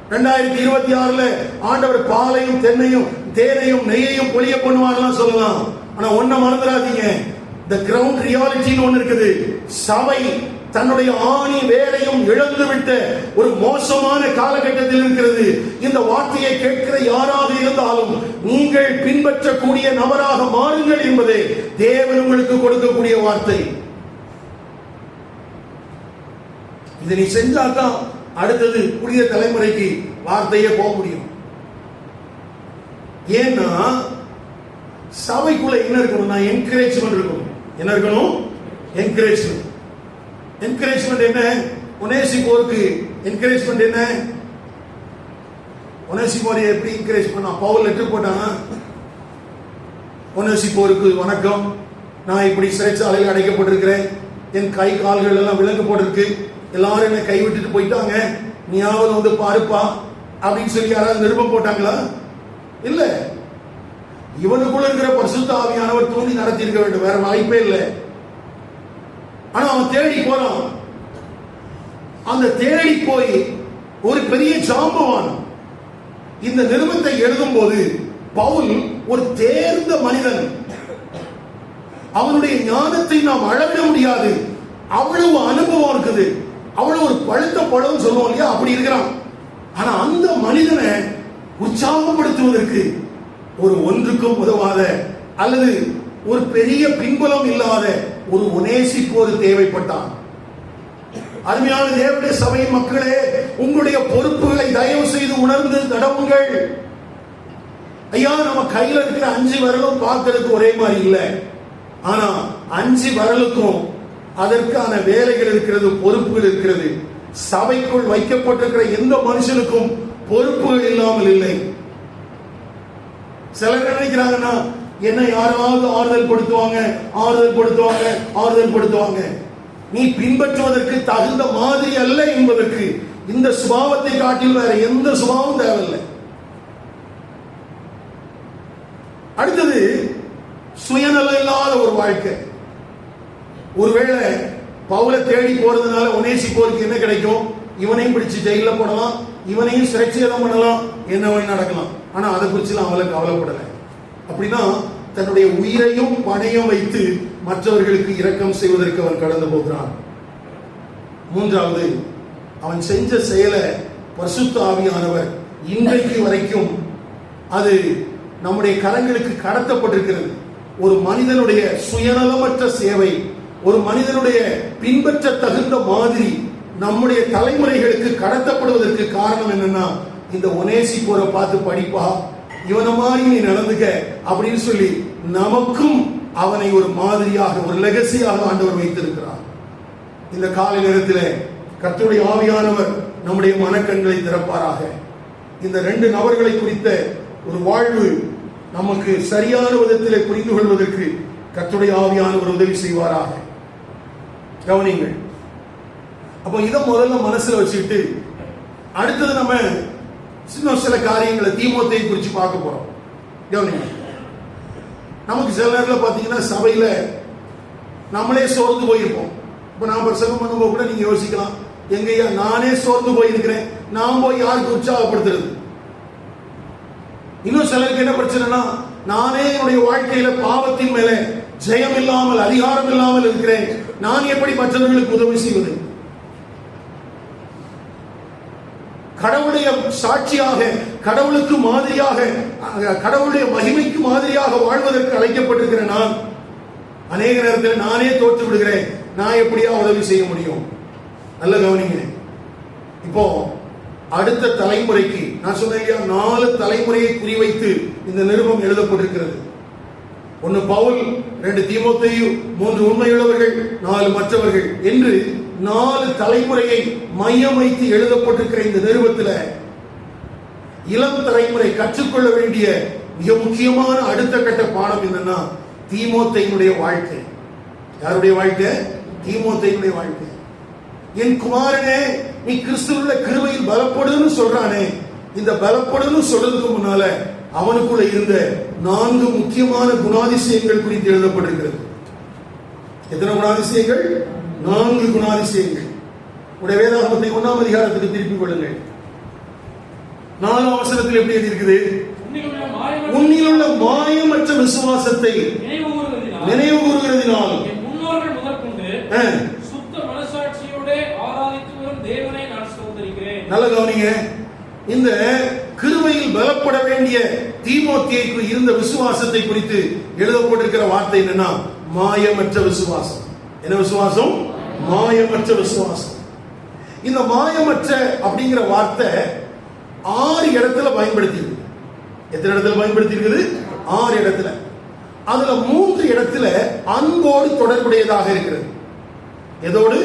2026 ஆண்டவர் பாலையும் தென்னையும் தேனையும் நெய்யையும் பொழிய பண்ணுவான்லாம் சொல்லலாம். ஆனா ஒன்ன மறந்துடாதீங்க, the ground reality ஒன்னு இருக்குது. சபை தன்னுடைய ஆணி வேரையும் இழந்துவிட்ட ஒரு மோசமான காலகட்டத்தில் இருக்கிறது. இந்த வார்த்தையை கேட்கிற யாராக இருந்தாலும் நீங்கள் பின்பற்றக்கூடிய நபராக மாறுங்கள் என்பதே தேவன் உங்களுக்கு கொடுக்கக்கூடிய வார்த்தை. இதை நீ செஞ்சாதான் அடுத்தது புதிய தலைமுறைக்கு வார்த்தையே போக முடியும். ஏன்னா சபைக்குள்ள என்ன இருக்கணும்னா என்கரேஜ்மெண்ட் இருக்கணும். என்ன இருக்கணும்? என்கரேஜ்மெண்ட். என்கரேஜ்மெண்ட் என்ன? ஒனேசிபோருக்கு என்கரேஜ்மெண்ட் என்ன? ஒனேசிபோரை எப்படி என்கரேஜ் பண்ணா? பவுல் லெட்டர் போட்டானா, ஒனேசிபோருக்கு வணக்கம், நான் இப்படி சிறைச்சாலையில் அடைக்கப்பட்டிருக்கிறேன், என் கை கால்கள் எல்லாம் விலங்கு போட்டிருக்கு, எல்லாரும் என்ன கைவிட்டுட்டு போயிட்டாங்க, நீயாவது வந்து பாருப்பா அப்படின்னு சொல்லி யாராவது நிருபம் போட்டாங்களா? இல்ல. இவனுக்குள்ள இருக்கிற பரிசுத்த ஆவியானவர் தூண்டி நடத்தி இருக்க வேண்டும், வேற வாய்ப்பே இல்லை. ஆனா அவன் தேடி போறான். அந்த தேடி போய் ஒரு பெரிய ஜாம்பவான் இந்த நிருபத்தை எழுதும் போது பவுல் ஒரு தேர்ந்த மனிதன், அவனுடைய ஞானத்தை நாம் அளவிட முடியாது, அவ்வளவு அனுபவம் இருக்குது, அவ்வளவு ஒரு பழுத்த பழம் சொல்லுவோம் இல்லையா, அப்படி இருக்கிறான். ஆனா அந்த மனிதனை உற்சாகப்படுத்துவதற்கு ஒரு ஒன்றுக்கும் உதவாத அல்லது ஒரு பெரிய பின்புலம் இல்லாத ஒரு ஒனேசிப்போர் தேவைப்பட்டான். அருமையான தேவனுடைய சபை மக்களே, உங்களுடைய பொறுப்புகளை தயவு செய்து உணர்ந்து நடவுங்கள். ஐயா, நம்ம கையில இருக்கிற 5 விரலும் பார்க்கறதுக்கு ஒரே மாதிரி இல்லை. ஆனா 5 விரலுக்கும் அதற்கான வேலைகள் இருக்கிறது, பொறுப்புகள் இருக்கிறது. சபைக்குள் வைக்கப்பட்டிருக்கிற எந்த மனுஷனுக்கும் பொறுப்புகள் இல்லாமல் இல்லை. சிலர் நினைக்கிறாங்கன்னா, என்ன யாராவது ஆறுதல் படுத்துவாங்க. நீ பின்பற்றுவதற்கு தகுந்த மாதிரி அல்ல என்பதற்கு இந்த சுபாவத்தை காட்டில் வேற எந்த சுபாவம் தேவையில்லை. அடுத்தது சுயநலம் இல்லாத ஒரு வாழ்க்கை. ஒருவேளை பவுலை தேடி போறதுனால ஒனேசிப்போருக்கு என்ன கிடைக்கும்? இவனையும் பிடிச்சு ஜெயில போடலாம், இவனையும் சிறைச்சேதம் பண்ணலாம், என்ன வழி நடக்கலாம். ஆனா அதை குறிச்சு அவளை கவலைப்படல. அப்படின்னா தன்னுடைய உயிரையும் பணையும் வைத்து மற்றவர்களுக்கு இரக்கம் செய்வதற்கு அவன் கடந்து போகிறான். மூன்றாவது, அவன் செஞ்ச செயலை பரிசுத்த ஆவியானவர் இன்றைக்கு வரைக்கும் அது நம்முடைய கரங்களுக்கு கடத்தப்பட்டிருக்கிறது. ஒரு மனிதனுடைய சுயநலமற்ற சேவை, ஒரு மனிதனுடைய பின்பற்ற தகுந்த மாதிரி நம்முடைய தலைமுறைகளுக்கு கடத்தப்படுவதற்கு காரணம் என்னன்னா, இந்த ஒனேசிப்போரை பார்த்து படிப்பா, இவனை மாதிரி நீ நடந்துக்க அப்படின்னு சொல்லி நமக்கும் அவனை ஒரு மாதிரியாக, ஒரு லெகசியாக ஆண்டவர் வைத்திருக்கிறார். இந்த காலை நேரத்தில் கர்த்தருடைய ஆவியானவர் நம்முடைய மனக்கண்களை திறப்பாராக. இந்த 2 நபர்களை குறித்த ஒரு வாழ்வு நமக்கு சரியான விதத்திலே புரிந்து கொள்வதற்கு கர்த்தருடைய ஆவியானவர் உதவி செய்வாராக. கவனிங்கள். அப்போ இதை முதல்ல மனசுல வச்சுக்கிட்டு அடுத்தது நம்ம சில காரியங்களை தீமோத்தேயை குறித்து பார்க்க போறோம். கவனிங்க. நமக்கு சில நேரத்தில் பார்த்தீங்கன்னா சபையில நம்மளே சோர்ந்து போயிருப்போம். இப்போ நான் பிரசங்கம் பண்ணும்போது கூட நீங்க யோசிக்கலாம், எங்கய்யா நானே சோர்ந்து போயிருக்கிறேன், நான் போய் யாருக்கு உற்சாகப்படுத்துறது? இன்னும் சிலருக்கு என்ன பிரச்சனைனா, நானே என்னுடைய வாழ்க்கையில பாவத்தின் மேல ஜெயம் இல்லாமல், அதிகாரம் இல்லாமல் இருக்கிறேன், நான் எப்படி மற்றவர்களுக்கு உதவி செய்வது? கடவுளுடைய சாட்சியாக, கடவுளுக்கு மாதிரியாக, கடவுளுடைய மகிமைக்கு மாதிரியாக வாழ்வதற்கு அழைக்கப்பட்டிருக்கிற நான் அநேக நேரத்தில் நானே தோற்று விடுகிறேன். நான் எப்படியா உதவி செய்ய முடியும்? நல்ல கவனிங்க. இப்போ அடுத்த தலைமுறைக்கு நான் சொன்னேன், 4 தலைமுறையை குறிவைத்து இந்த நிருபம் எழுதப்பட்டிருக்கிறது. 1 பவுல், 2 தீமோத்தேயு, 3 உண்மையுள்ளவர்கள், 4 மற்றவர்கள் என்று 4 தலைமுறையை மையம் வைத்து எழுதப்பட்டிருக்கிற இந்த நிருபத்தில் இளம் தலைமுறை கற்றுக்கொள்ள வேண்டிய மிக முக்கியமான அடுத்த கட்ட பாடம் என்னன்னா, தீமோத்தேயுடைய வாழ்க்கை. யாருடைய வாழ்க்கை? தீமோத்தேயுடைய வாழ்க்கை. என் குமாரனே, நீ கிறிஸ்துவுள்ள கிருபையில் பலப்படுன்னு சொல்றானே, இந்த பலப்படுன்னு சொல்றதுக்கு முன்னால அவனுக்குள்ள இருந்த 4 முக்கியமான குணாதிசயங்கள் குறித்து எழுதப்பட்டிருக்கிறது. எத்தனை குணாதிசயங்கள்? 4 குணாதிசயங்கள். உடைய வேதாகமத்தை 1ஆம் அதிகாரத்துக்கு திருப்பிக் கொள்ளுங்கள். 4ஆம் வசனத்தில் எப்படி இருக்குது? உன்னிலுள்ள மாயமற்ற விசுவாசத்தை நினைவு கூறுகிறதினால் முன்னோர்கள் முதற்கொண்டு சுத்த மனசாட்சியோட ஆராதித்து வரும் தேவனை நான் ஸ்தோத்திரிக்கிறேன். நல்ல கவனிங்க. இந்த கிருபையில் பலப்பட வேண்டிய தீமோத்தேயுக்கு இருந்த விசுவாசத்தை குறித்து எழுதப்பட்டிருக்கிற வார்த்தை என்னன்னா, மாயமற்ற விசுவாசம். என்ன விசுவாசம்? மாயமற்ற விசுவாசம். இந்த மாயமற்ற அப்படிங்கிற வார்த்தை 6 இடத்துல பயன்படுத்தி இருக்கு. எத்தனை இடத்துல பயன்படுத்தி இருக்குது? 6 இடத்துல. அதுல 3 இடத்துல அன்போடு தொடர்புடையதாக இருக்கிறது. எதோடு?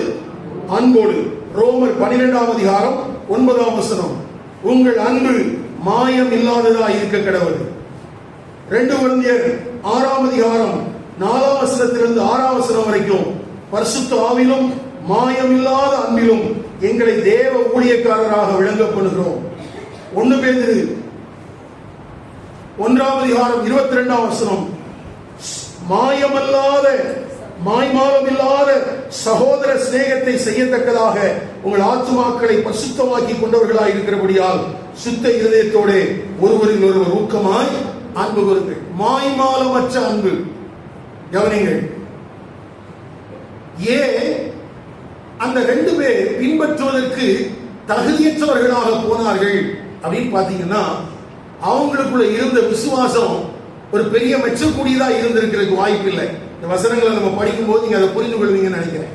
அன்போடு. ரோமர் 12ஆம் அதிகாரம் 9ஆம் வசனம், உங்கள் அன்பு மாயம் இல்லாததாக இருக்க கடவுள். 2 கொரிந்தியர் 6ஆம் அதிகாரம் 4ஆம் வசனத்திலிருந்து 6ஆம் வசனம் வரைக்கும், பரிசுத்த ஆவியிலும் மாயம் இல்லாத அன்பிலும் எங்களை தேவ ஊழியக்காரராக விளங்க பண்ணுகிறோம். 1 பேதுரு 1ஆம் அதிகாரம் 22ஆம் வசனம், மாயமல்லாத மாய்மாலம் இல்லாத சகோதர சிநேகத்தை செய்யத்தக்கதாக உங்கள் ஆத்துமாக்களை பசுத்தமாக்கி கொண்டவர்களாய் இருக்கிறபடியால் சுத்த இருதயத்தோடு ஒருவரில் ஒருவர் ஊக்கமாய் அன்பு கூறுங்கள். மாய்மாலமற்ற அன்பு. கவனிங்கள், ஏன் அந்த 2 பேர் பின்பற்றுவதற்கு தகுதியற்றவர்களாக போனார்கள் அப்படின்னு பாத்தீங்கன்னா, அவங்களுக்குள்ள இருந்த விசுவாசம் ஒரு பெரிய மெச்சக்கூடியதா இருந்திருக்கிறதுக்கு வாய்ப்பு இல்லை. இந்த வசனங்களை நம்ம படிக்கும் போது நீங்க அதை புரிந்து கொள்வீங்கன்னு நினைக்கிறேன்.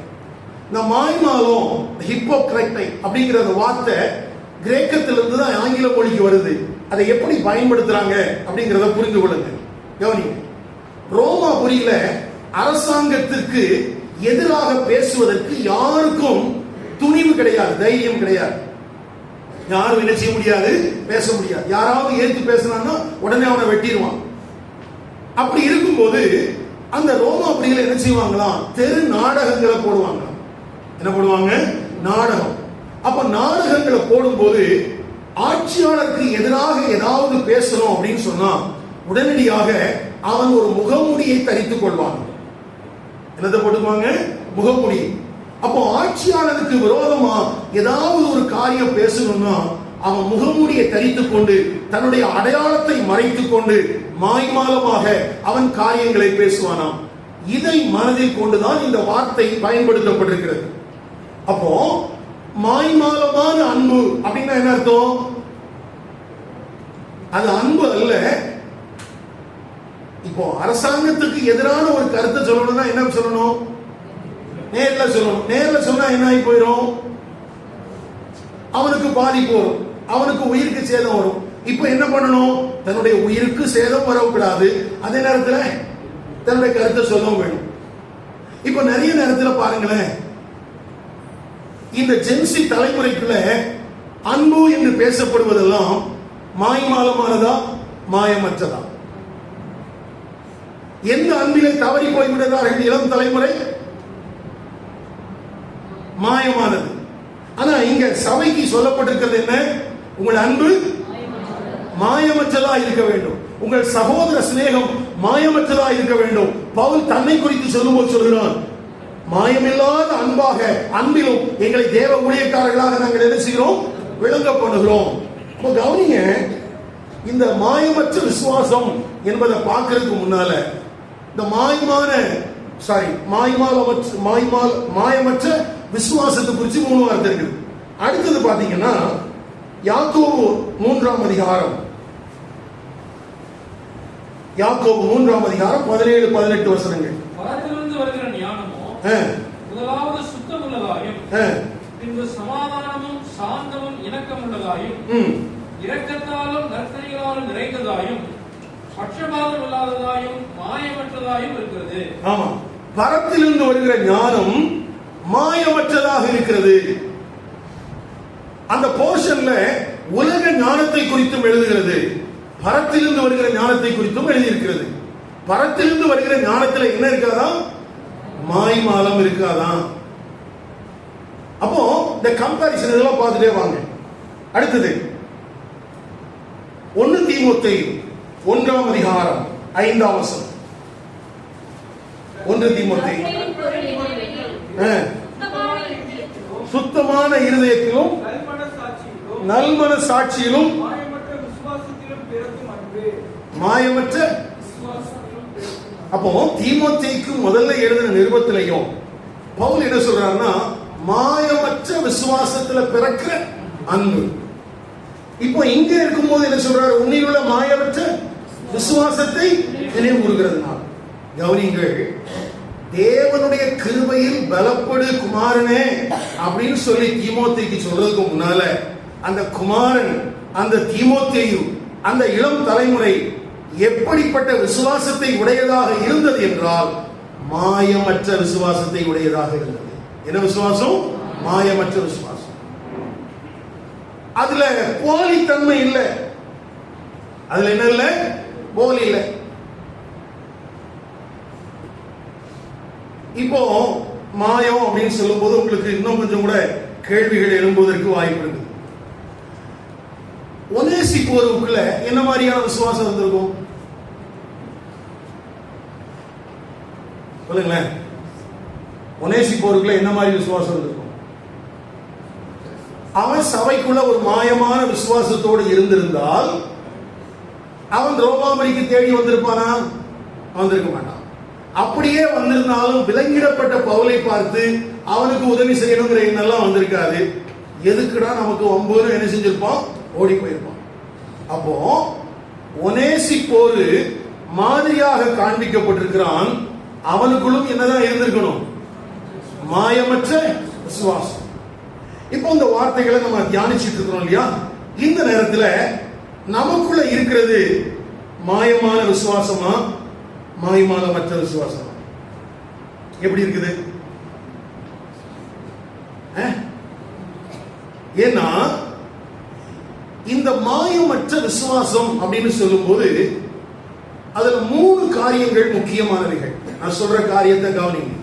இந்த மாய்மாலம், ஹிப்போக்ரைட்டை அப்படிங்கிற அந்த வார்த்தை கிரேக்கத்திலிருந்து தான் ஆங்கில மொழிக்கு வருது. அதை எப்படி பயன்படுத்துறாங்க அப்படிங்கிறத புரிந்து கொள்ளுங்க. கவனிங்க, ரோமாபுரியில அரசாங்கத்திற்கு எதிராக பேசுவதற்கு யாருக்கும் துணிவு கிடையாது, தைரியம் கிடையாது. யாரும் என்ன செய்ய முடியாது, பேச முடியாது. யாராவது ஏற்று பேசினான்னா உடனே அவனை வெட்டிடுவான். அப்படி இருக்கும்போது அந்த ரோமாபுரியில என்ன செய்வாங்களாம், தெரு நாடகங்களை போடுவாங்க. என்ன போடுவாங்க? நாடகம். அப்ப நாடகங்களை போடும்போது ஆட்சியாளருக்கு எதிராக ஏதாவது பேசணும் அப்படின்னு சொன்னா உடனடியாக அவன் ஒரு முகமூடியை தரித்துக் கொள்வான். என்னதை போட்டுக்குவாங்க? முகமூடி. அப்போ ஆட்சியாளருக்கு விரோதமா ஏதாவது ஒரு காரியம் பேசணும்னா அவன் முகமூடியை தரித்துக் கொண்டு தன்னுடைய அடையாளத்தை மறைத்துக் கொண்டு மாய்மாலமாக அவன் காரியங்களை பேசுவானாம். இதை மனதில் கொண்டுதான் இந்த வார்த்தை பயன்படுத்தப்பட்டிருக்கிறது. அப்போ மாய்மாலமான அன்பு அப்படின்னா என்ன அர்த்தம்? அது அன்பு அல்ல. இப்போ அரசாங்கத்துக்கு எதிரான ஒரு கருத்தை சொல்லணும்னா என்ன சொல்லணும்? நேர்ல சொல்லணும். நேர்ல சொன்னா என்ன ஆகி போயிடும்? அவனுக்கு பாதிப்பு வரும், அவனுக்கு உயிருக்கு சேதம் வரும். இப்ப என்ன பண்ணணும்? தன்னுடைய உயிருக்கு சேதம் வரக்கூடாது, அதே நேரத்தில் தன்னுடைய கருத்தை சொல்லவும் வேணும். இப்ப நிறைய நேரத்தில் பாருங்களேன், இந்த ஜென்சி தலைமுறைக்குள்ள அன்பு என்று பேசப்படுவதெல்லாம் மாய்மாலமானதா, மாயமற்றதா? எந்த அன்பிலே தவறி போய்விடுகிறார்கள் இளம் தலைமுறை? மாயமானது. ஆனா இங்க சபைக்கு சொல்லப்பட்டிருக்கிறது என்ன? உங்கள் அன்பு மாயமற்றதா இருக்க வேண்டும், உங்கள் சகோதர சிநேகம் மாயமற்றதா இருக்க வேண்டும். பவுல் தன்னை குறித்து சொல்லும்போது சொல்கிறான், மாயமில்லாத அன்பாக, அன்பிலும் எங்களை தேவ ஊழியக்காரர்களாக நாங்கள் என்ன செய்கிறோம்? விளங்க பண்ணுகிறோம். கவனிங்க, இந்த மாயமற்ற விசுவாசம் என்பதை பார்க்கறதுக்கு முன்னால இந்த மாயமற்ற விசுவாசத்தை குறித்து 3 வார்த்தை இருக்குது. அடுத்தது பாத்தீங்கன்னா யாக்கோபு 3ஆம் அதிகாரம், யாக்கோபு 3ஆம் அதிகாரம் 17-18 வசனங்கள். பரத்திலிருந்து வருகிற ஞானமோ முதலாவது சுத்தமுள்ளதாயும், பின்பு சமாதானமும் சாந்தமும் இரக்கமுள்ளதாயும், இரக்கத்தாலும் நற்செய்களாலும் நிறைந்ததாயும், பட்சபாதம் இல்லாததாயும், மாயமற்றதாயும் இருக்கிறது. ஆமா, பரத்திலிருந்து வருகிற ஞானம் மாயமற்றதாக இருக்கிறது. அந்த போர்ஷன்ல உலக ஞானத்தை குறித்தும் எழுதுகிறது, பரத்திலிருந்து வருகிற ஞானத்தை குறித்தும் எழுதியிருக்கிறது. பரத்திலிருந்து வருகிற ஞானத்தில் என்ன இருக்காதான்? மாய்மாலம் இருக்காதான்? அப்போ இந்த கம்பேரிசன் இதெல்லாம் பார்த்துட்டே வாங்க. அடுத்தது 1 தீமோத்தேயு 1ஆம் அதிகாரம் 5ஆம் வசனம். 1 தீமோத்தேயு சுத்தமான இருதயத்திலும் நல்மன சாட்சியிலும் மாயமற்ற. அப்போ தீமோத்தேயுக்கு முதல்ல எழுதின நிருபத்திலையும் பவுல் என்ன சொல்றாருன்னா, மாயமற்ற விசுவாசத்துல பிறக்கிற அன்பு. இப்போ இங்க இருக்கும்போது என்ன சொல்றாரு? உன்னில் உள்ள மாயமற்ற விசுவாசத்தை நினைவு கூறுகிறதுனால். கவனிங்கள், தேவனுடைய கிருபையில் பலப்படு குமாரனே அப்படின்னு சொல்லி தீமோத்தேயுக்கு சொல்றதுக்கு முன்னால அந்த குமாரன், அந்த தீமோத்தேயு, அந்த இளம் தலைமுறை எப்படிப்பட்ட விசுவாசத்தை உடையதாக இருந்தது என்றால் மாயமற்ற விசுவாசத்தை உடையதாக இருந்தது. என்ன விசுவாசம்? மாயமற்ற விசுவாசம். அதுல போலித்தன்மை இல்லை. அதுல என்ன இல்லை? போலி இல்லை. இப்போ மாயம் அப்படின்னு சொல்லும் போது உங்களுக்கு இன்னும் கொஞ்சம் கூட கேள்விகள் எழும்புவதற்கு வாய்ப்பு இருக்கு. ஒனேசிப்போருக்குள்ள என்ன மாதிரியான விசுவாசம் இருந்திருக்கும்? சொல்லுங்களேன். ஒனேசிப்போருக்குள்ள என்ன மாதிரி விசுவாசம் இருக்கும்? அவன் சபைக்குள்ள ஒரு மாயமான விசுவாசத்தோடு இருந்திருந்தால் அவன் ரோமாபுரிக்கு தேடி வந்திருப்பானா? வந்திருக்க மாட்டான். அப்படியே வந்திருந்தாலும் விலங்கிடப்பட்ட பவுலை பார்த்து அவனுக்கு உதவி செய்யணுங்கிற எண்ணெல்லாம் வந்திருக்காது. எதுக்குடா நமக்கு வம்புன்னு என்ன செஞ்சிருப்பான்? ஓடி போயிருப்பான். அப்போ ஒனேசிப்போரு மாதிரியாக காண்பிக்கப்பட்டிருக்கிறான். அவனுக்குள்ளும் என்னதான் இருந்திருக்கணும்? மாயமற்ற விசுவாசம். இப்போ இந்த வார்த்தைகளை நம்ம தியானிச்சுட்டு இருக்கிறோம் இல்லையா? இந்த நேரத்தில் நமக்குள்ள இருக்கிறது மாயமான விசுவாசமா, மாயமானமற்ற விசுவாசமா? எப்படி இருக்குது? ஏன்னா இந்த மாயமற்ற விசுவாசம் அப்படின்னு சொல்லும் போது அதுல 3 காரியங்கள் முக்கியமானவைகள். நான் சொல்ற காரியத்தை கவனிங்க.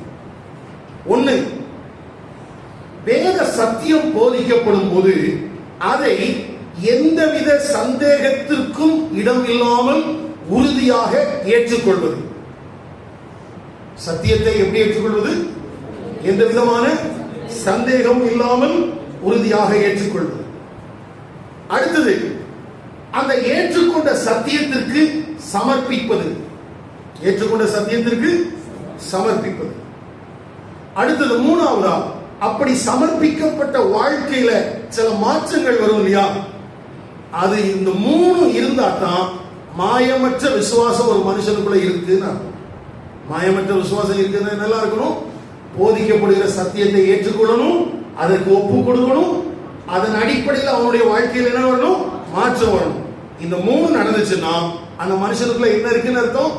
ஒண்ணு, வேத சத்தியம் போதிக்கப்படும் போது அதை எந்தவித சந்தேகத்திற்கும் இடம் இல்லாமல் உறுதியாக ஏற்றுக்கொள்வது. சத்தியத்தை எப்படி ஏற்றுக்கொள்வது? எந்த விதமான சந்தேகம் இல்லாமல் உறுதியாக ஏற்றுக்கொள்வது. அடுத்தது, அந்த ஏற்றுக்கொண்ட சத்தியத்திற்கு சமர்ப்பிப்பது. ஏற்றுக்கொண்ட சத்தியத்திற்கு சமர்ப்பிப்பது. அடுத்தது, மூணாவதா, அப்படி சமர்ப்பிக்கப்பட்ட வாழ்க்கையில சில மாற்றங்கள் வரும் இல்லையா? அது இந்த 3 இருந்தா தான் மாயமற்ற விசுவாசம் ஒரு மனுஷனுக்குள்ள இருக்குன்னு அர்த்தம். மாயமற்ற விசுவாசம் இருக்குன்னா நல்லா இருக்கணும். போதிக்கப்படுகிற சத்தியத்தை ஏற்றுக்கொள்ளணும், அதற்கு ஒப்பு கொடுக்கணும், அதன் அடிப்படையில் அவனுடைய வாழ்க்கையில் என்ன வரணும்? மாற்றம் வரணும். இந்த 3 நடந்துச்சுன்னா அந்த மனுஷனுக்குள்ள என்ன இருக்குன்னு அர்த்தம்?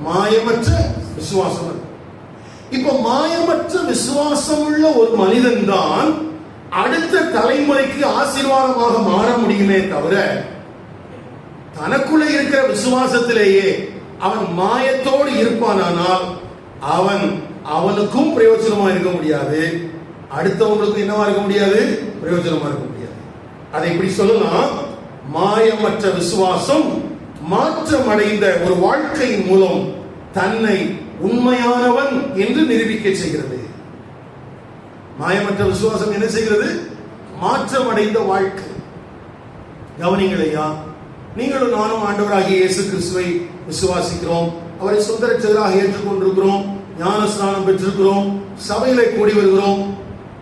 மாயமற்ற விசுவாசம். இப்ப மாயமற்ற விசுவாசம் உள்ள ஒரு மனிதன் தான் அடுத்த தலைமுறைக்கு ஆசீர்வாதமாக மாற முடியுமே தவிர, தனக்குள்ள இருக்கிற விசுவாசத்திலேயே அவன் மாயத்தோடு இருப்பானால் அவனுக்கும் பிரயோஜனமா இருக்க முடியாது, அடுத்தவங்களுக்கும் என்னவா இருக்க முடியாது? பிரயோஜனமா இருக்க முடியாது. அதை இப்படி சொல்லலாம், மாயமற்ற விசுவாசம் மாற்றம் அடைந்த ஒரு வாழ்க்கையின் மூலம் தன்னை உண்மையானவன் என்று நிரூபிக்க செய்கிறது. மாயமற்ற விசுவாசம் என்ன செய்கிறது? மாற்றம் அடைந்த வாழ்க்கை. கவனிங்களையா, நீங்களும் நானும் ஆண்டவராகிய இயேசு கிறிஸ்துவை விசுவாசிக்கிறோம், அவரை சொந்த ரட்சகராக ஏற்றுக்கொண்டிருக்கிறோம், ஞான ஸ்நானம் பெற்றிருக்கிறோம், சபையிலே கூடி வருகிறோம்.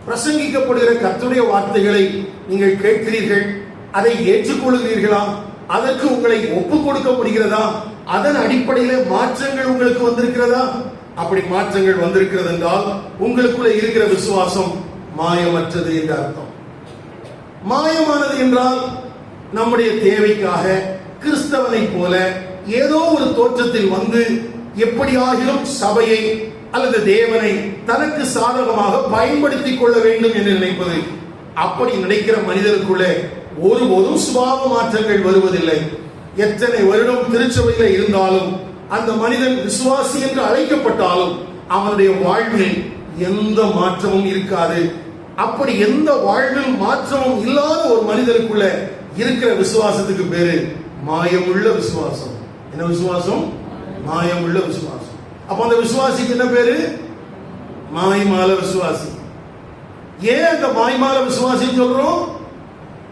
பிரசங்கிக்கப்படுகிற கர்த்தருடைய வார்த்தைகளை நீங்கள் கேட்கிறீர்கள், அதை ஏற்றுக்கொள்கிறீர்களா? அதற்கு உங்களை ஒப்புக் கொடுக்க முடிகிறதா? அதன் அடிப்படையில் மாற்றங்கள் உங்களுக்கு வந்திருக்கிறதா? அப்படி மாற்றங்கள் வந்திருக்கிறது என்றால் உங்களுக்குள்ள இருக்கிற விசுவாசம் மாயமற்றது என்று அர்த்தம். மாயமானது என்றால் நம்முடைய தேவைக்காக கிறிஸ்தவனை போல ஏதோ ஒரு தோற்றத்தில் வந்து எப்படியாகிலும் சபையை அல்லது தேவனை தனக்கு சாதகமாக பயன்படுத்திக் கொள்ள வேண்டும் என்று நினைப்பது. அப்படி நினைக்கிற மனிதனுக்குள்ளே ஒருபோதும் சுபாவ மாற்றங்கள் வருவதில்லை. எத்தனை வருடம் திருச்சபையில இருந்தாலும் அந்த மனிதன் விசுவாசி என்று அழைக்கப்பட்டாலும் அவனுடைய வாழ்வில் எந்த மாற்றமும் இருக்காது. அப்படி எந்த வாழ்வில் மாற்றமும் இல்லாத ஒரு மனிதனுக்குள்ள இருக்கிற விசுவாசத்துக்கு பேரு மாயமுள்ள விசுவாசம். என்ன விசுவாசம்? மாயமுள்ள விசுவாசம். அப்ப அந்த விசுவாசிக்கு என்ன பேரு? மாய்மால விசுவாசி. ஏன் அந்த மாய்மால விசுவாசி சொல்றோம்?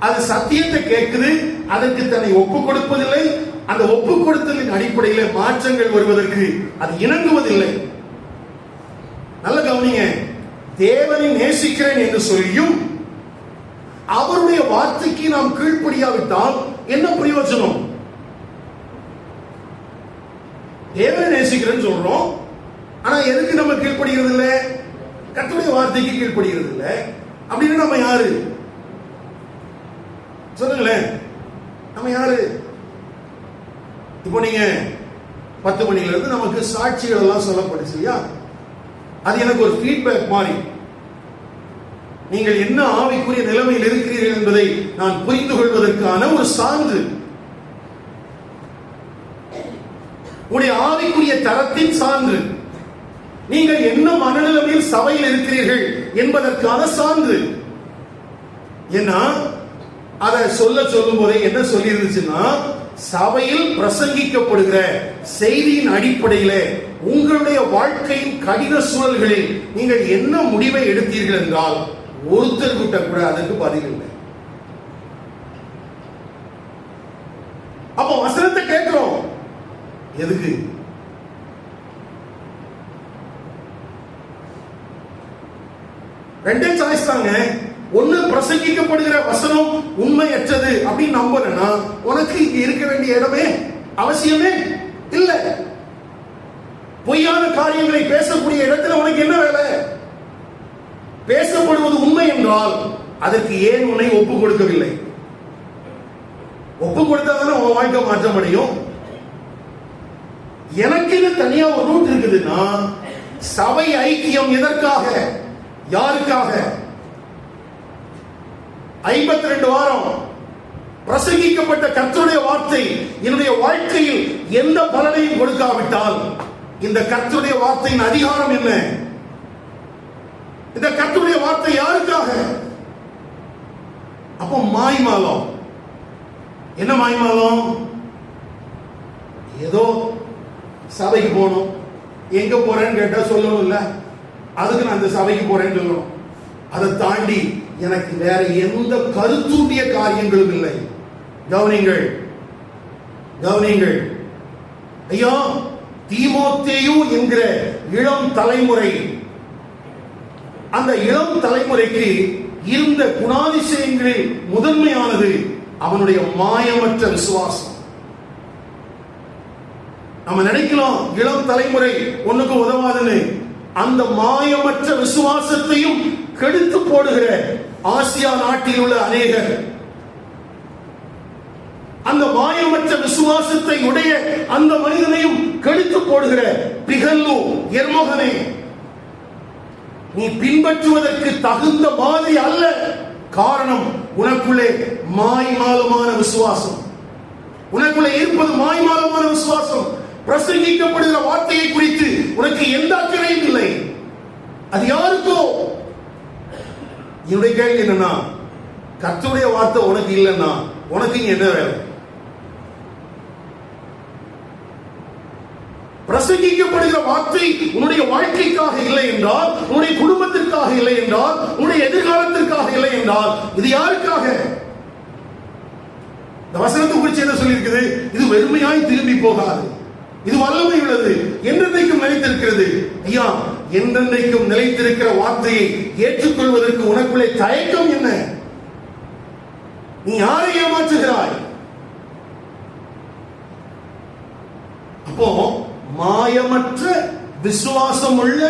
அது சத்தியத்தை கேட்குது, அதற்கு தன்னை ஒப்புக் கொடுப்பதில்லை, அந்த ஒப்புக் கொடுத்தலின் அடிப்படையில் மாற்றங்கள் வருவதற்கு அது இணங்குவதில்லை. நல்ல கவனிங்க, தேவனை நேசிக்கிறேன் என்று சொல்லியும் அவருடைய வார்த்தைக்கு நாம் கீழ்ப்படியாவிட்டால் என்ன பிரயோஜனம்? தேவனை நேசிக்கிறேன்னு சொல்றோம், ஆனா எதுக்கு நம்ம கீழ்ப்படுகிறது இல்லை? கர்த்தருடைய வார்த்தைக்கு கீழ்ப்படுகிறது இல்லை. அப்படின்னு நம்ம யாரு? சொல்லுங்களேன், நம்ம யாரு? இப்போ நீங்க 10 மணில இருந்து நமக்கு சாட்சிகள் எல்லாம் சொல்லப்படுச்சு இல்லையா? அது எனக்கு ஒரு ஃபீட்பேக் மாதிரி. நீங்கள் என்ன ஆவிக்குரிய நிலைமையில் இருக்கிறீர்கள் என்பதை நான் புரிந்து கொள்வதற்கான ஒரு சான்று. உடைய ஆவிக்குரிய தரத்தின் சான்று. நீங்கள் என்ன மனநிலைமையில் சபையில் இருக்கிறீர்கள் என்பதற்கான சான்று. ஏன்னா அதை சொல்லும் போதே என்ன சொல்லி இருந்துச்சுன்னா, சபையில் பிரசங்கிக்கப்படுகிற செய்தியின் அடிப்படையில் உங்களுடைய வாழ்க்கையின் கடின சூழல்களில் நீங்கள் என்ன முடிவை எடுத்தீர்கள் என்றால் ஒருத்தர் கிட்ட கூட அதற்கு பதில் இல்லை. அப்போ வசனத்தை கேட்கிறோம், எதுக்கு? ரெண்டே சாய்ஸ் தாங்க. ஒண்ணு, பிரசங்கிக்கப்படுகிற வசனம் உண்மையற்றது அப்படின்னு நம்புறேன்னா உனக்கு இங்க இருக்க வேண்டிய இடமே அவசியமே இல்லை. பொய்யான காரியங்களை பேசக்கூடிய இடத்துல உனக்கு என்ன வேலை? பேசப்படுவது உண்மை என்றால் அதற்கு ஏன் உன்னை ஒப்பு கொடுக்கவில்லை? ஒப்பு கொடுத்தாதானே உன் வாழ்க்கை மாற்றம் அடையும். எனக்கு இது தனியா ஒரு ரூட் இருக்குதுன்னா, சபை ஐக்கியம் எதற்காக, யாருக்காக? 52 வாரம் பிரசங்கிக்கப்பட்ட கர்த்தருடைய வார்த்தை என்னுடைய வாழ்க்கையில் எந்த பலனையும் கொடுக்காவிட்டால் இந்த கர்த்தருடைய வார்த்தையின் அதிகாரம் என்ன? இந்த கர்த்தருடைய வார்த்தை யாருக்காக? அப்போ மாய்மாலம். என்ன மாய்மாலம்? ஏதோ சபைக்கு போகணும், எங்க போறேன்னு கேட்டா சொல்லணும் இல்ல, அதுக்கு நான் அந்த சபைக்கு போறேன்னு சொல்லணும். அதை தாண்டி எனக்கு வேற எந்த கருத்தூண்டிய காரியங்களும் இல்லை. கவனிங்கள், கவனிங்கள் ஐயா. தீமோத்தேயு என்கிற இளம் தலைமுறை, அந்த இளம் தலைமுறைக்கு இருந்த குணாதிசயங்களில் முதன்மையானது அவனுடைய மாயமற்ற விசுவாசம். நம்ம நினைக்கலாம் இளம் தலைமுறை ஒண்ணுக்கு உதவாதுன்னு. அந்த மாயமற்ற விசுவாசத்தையும் கெடுத்து போடுகிற ஆசியா நாட்டில் உள்ள அநேகர், அந்த மாயமற்ற விசுவாசத்தை உடைய அந்த மனிதனையும் கெடுத்து போடுகிற பிகல்லு எர்மோகனே, நீ பின்பற்றுவதற்கு தகுந்த மாதிரி அல்ல. காரணம், உனக்குள்ளே மாய்மாலமான விசுவாசம், உனக்குள்ளே இருப்பது மாய்மாலமான விசுவாசம். பிரசங்கிக்கப்படுகிற வார்த்தையை குறித்து உனக்கு எந்த அக்கறையும் இல்லை. அது யாருக்கோ? என்னுடைய கேள்வி என்னன்னா, கர்த்தருடைய வார்த்தை உனக்கு இல்லைன்னா உனக்கு இங்க என்ன வேலை? பிரசங்கிக்கப்படுகிற வார்த்தை உன்னுடைய வாழ்க்கைக்காக இல்லை என்றால், உன்னுடைய குடும்பத்திற்காக இல்லை என்றால், உன்னுடைய எதிர்காலத்திற்காக இல்லை என்றால், இது யாருக்காக? இந்த வசனத்தை குறித்து என்ன சொல்லியிருக்குது? இது வெறுமையாய் திரும்பி போகாது, இது வல்லமை உள்ளது, என்றென்றைக்கும் நிலைத்திருக்கிறது. ஐயா, என்றென்றைக்கும் நிலைத்திருக்கிற வார்த்தையை ஏற்றுக்கொள்வதற்கு உனக்குள்ளே தயக்கம் என்ன? நீ யாரை ஏமாற்றுகிறாய்? அப்போ மாயமற்ற விசுவாசம் உள்ள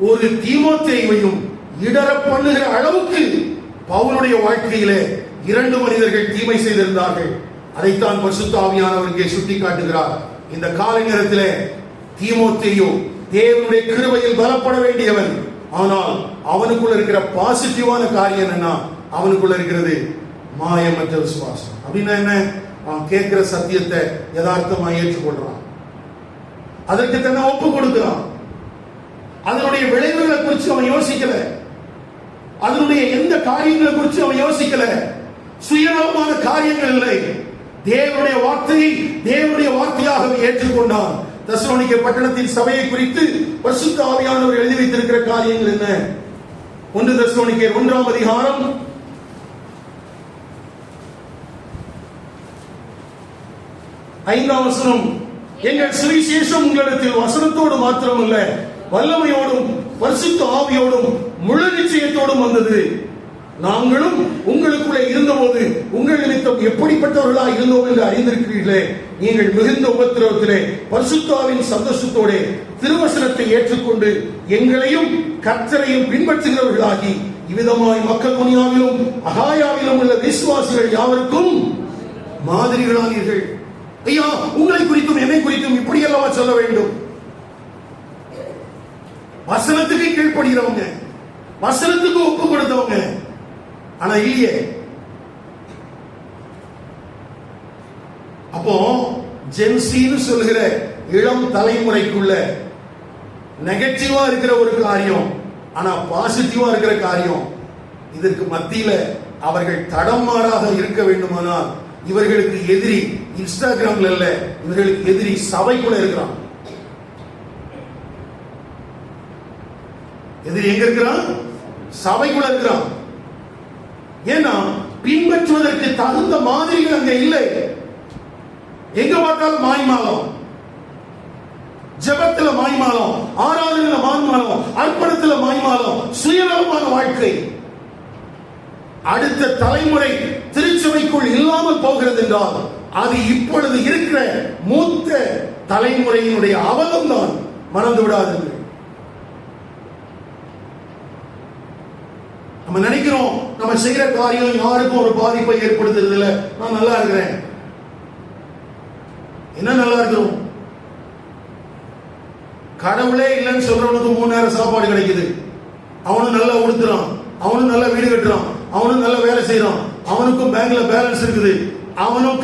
ஒரு தீமோத்தேயுவையும் இடர பண்ணுகிற அளவுக்கு பவுலுடைய வாழ்க்கையிலே 2 மனிதர்கள் தீமை செய்திருந்தார்கள். அதைத்தான் பரிசுத்த ஆவியானவர் இங்கே சுட்டி காட்டுகிறார். இந்த காலை நேரத்திலே தீமோத்தேயு தேவனுடைய கிருபையில் பலப்பட வேண்டியவன். ஆனால் அவனுக்குள்ள இருக்கிற பாசிட்டிவான காரியம் என்னன்னா, அவனுக்குள்ள இருக்கிறது மாயமற்ற விசுவாசம். அப்படின்னா என்ன? அவன் கேட்கிற சத்தியத்தை யதார்த்தமா ஏற்றுக்கொள்றான், அதற்கு தன்னை ஒப்பு கொடுக்கிறான். அதனுடைய விளைவுகளை குறித்து அவன் யோசிக்கல, அதனுடைய எந்த காரியங்களை குறித்து அவன் யோசிக்கல. சுயநலமான காரியங்கள் இல்லை. தேவனுடைய வார்த்தையை தேவனுடைய வார்த்தையாக ஏற்றுக்கொண்டான். தெசலோனிக்கே பட்டணத்தின் சபையை குறித்து பரிசுத்த ஆவியானவர் எழுதி வைத்திருக்கிற காரியங்கள் என்ன? 1 தெசலோனிக்கே 1ஆம் அதிகாரம் 5ஆம் வசனம். எங்கள் சுவிசேஷம் உங்களிடத்தில் வசனத்தோடு மாத்திரமல்ல, வல்லமையோடும் பரிசுத்த ஆவியோடும் முழு நிச்சயத்தோடும் வந்தது. நாங்களும் உங்களுக்குள்ளே இருந்தபோது உங்கள் நிமித்தம் எப்படிப்பட்டவர்களாக இருந்தோம் என்று அறிந்திருக்கிறீர்களே. நீங்கள் மிகுந்த உபத்திரவத்திலே பரிசுத்தாவின் சந்தோஷத்தோட திருவசனத்தை ஏற்றுக்கொண்டு எங்களையும் கர்த்தரையும் பின்பற்றுகிறவர்களாகி இவ்விதமாய் மக்கதோனியாவிலும் அகாயாவிலும் உள்ள விசுவாசிகள் யாவருக்கும் மாதிரிகளானீர்கள். ஐயா, உங்களை குறித்தும் என்னை குறித்தும் இப்படி அல்லவா சொல்ல வேண்டும்? வசனத்துக்கு கீழ்ப்படுகிறவங்க, வசனத்துக்கு ஒப்பு கொடுத்தவங்க. ஆனா இல்லையே. அப்போ ஜென்சின்னு சொல்கிற இளம் தலைமுறைக்குள்ள நெகட்டிவா இருக்கிற ஒரு காரியம், ஆனா பாசிட்டிவா இருக்கிற காரியம், இதற்கு மத்தியில அவர்கள் தடமாறாக இருக்க வேண்டுமானால் இவர்களுக்கு எதிரி இன்ஸ்டாகிராம்ல இல்ல, இவர்களுக்கு எதிரி சபைக்குள்ள இருக்கிறான். எதிரி எங்க இருக்கிறான்? சபைக்குள்ள இருக்கிறான். ஏன்னா பின்பற்றுவதற்கு தகுந்த மாதிரிகள் அங்க இல்லை. எங்க பார்த்தாலும் மாய்மாலம், ஜெபத்துல மாய்மாலம், ஆராதனையில மாய்மாலம், அர்ப்பணத்துல மாய்மாலம், சுயநலமான வாழ்க்கை. அடுத்த தலைமுறை திருச்சபைக்குள் இல்லாமல் போகிறது என்றால் அது இப்பொழுது இருக்கிற மூத்த தலைமுறையினுடைய அவலம் தான். மறந்து விடாதீர்கள். நம்ம நினைக்கிறோம் நம்ம செய்யற காரியம் யாருக்கும் ஒரு பாதிப்பை ஏற்படுத்துறது இல்ல, நான் நல்லா இருக்கிறேன். என்ன நல்லா இருக்கிறோம்? கடவுளே இல்லைன்னு சொல்றவனுக்கு 3 நேரம் சாப்பாடு கிடைக்குது. அவனும் நல்லா உடுத்துறான், அவனும் நல்ல வீடு கட்டுறான், அவனும் நல்ல வேலை செய்யறான், அவனுக்கும் பேங்க்ல பேலன்ஸ் இருக்குது, அவனும்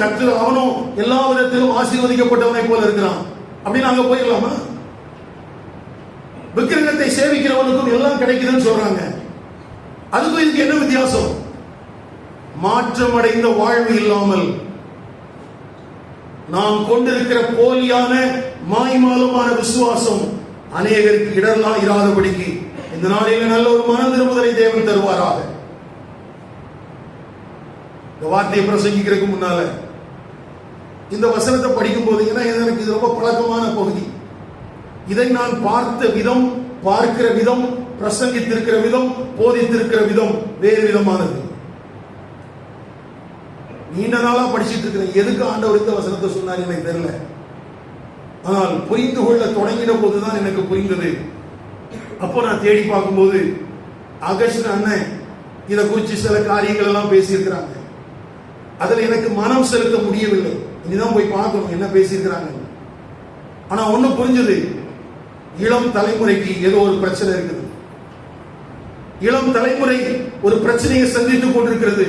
அவனும் எல்லா விதத்திலும் ஆசீர்வதிக்கப்பட்டவனை போல இருக்கிறான். அப்படின்னு அங்க போயிடலாமா? விக்கிரகத்தை சேவிக்கிறவனுக்கும் எல்லாம் கிடைக்குதுன்னு சொல்றாங்க. அதுக்கும் இதுக்கு என்ன வித்தியாசம்? மாற்றமடைந்த வாழ்வு இல்லாமல் நாம் கொண்டிருக்கிற போலியான மாய்மாலமான விசுவாசம் அநேகருக்கு இடர்லாம் இராதபடிக்கு இந்த நாளில் நல்ல ஒரு மன திரும்புதலை தேவன் தருவாராக. இந்த வார்த்தையை பிரசங்கிக்கிறதுக்கு முன்னால இந்த வசனத்தை படிக்கும் போது, ஏன்னா எனக்கு இது ரொம்ப பழக்கமான பகுதி, இதை நான் பார்த்த விதம், பார்க்கிற விதம், பிரசங்கித்திருக்கிற விதம், போதித்திருக்கிற விதம் வேறு விதமானது. நீண்ட நாளா படிச்சுட்டு இருக்கிறேன். எதுக்கு ஆண்டவர் இந்த வசனத்தை சொன்னார் எனக்கு தெரியல. ஆனால் புரிந்து கொள்ள தொடங்கின போதுதான் எனக்கு புரிந்தது. அப்போ நான் தேடி பார்க்கும்போது அகஸ்டின் அண்ணன் இதை குறித்து சில காரியங்கள் எல்லாம் பேசியிருக்கிறாங்க. அதில் எனக்கு மனம் செலுத்த முடியவில்லை. இனிதான் போய் பார்க்கணும் என்ன பேசியிருக்கிறாங்க. ஆனா ஒண்ணு புரிஞ்சது, இளம் தலைமுறைக்கு ஏதோ ஒரு பிரச்சனை இருக்குது. இளம் தலைமுறை ஒரு பிரச்சனையை சந்தித்துக் கொண்டிருக்கிறது.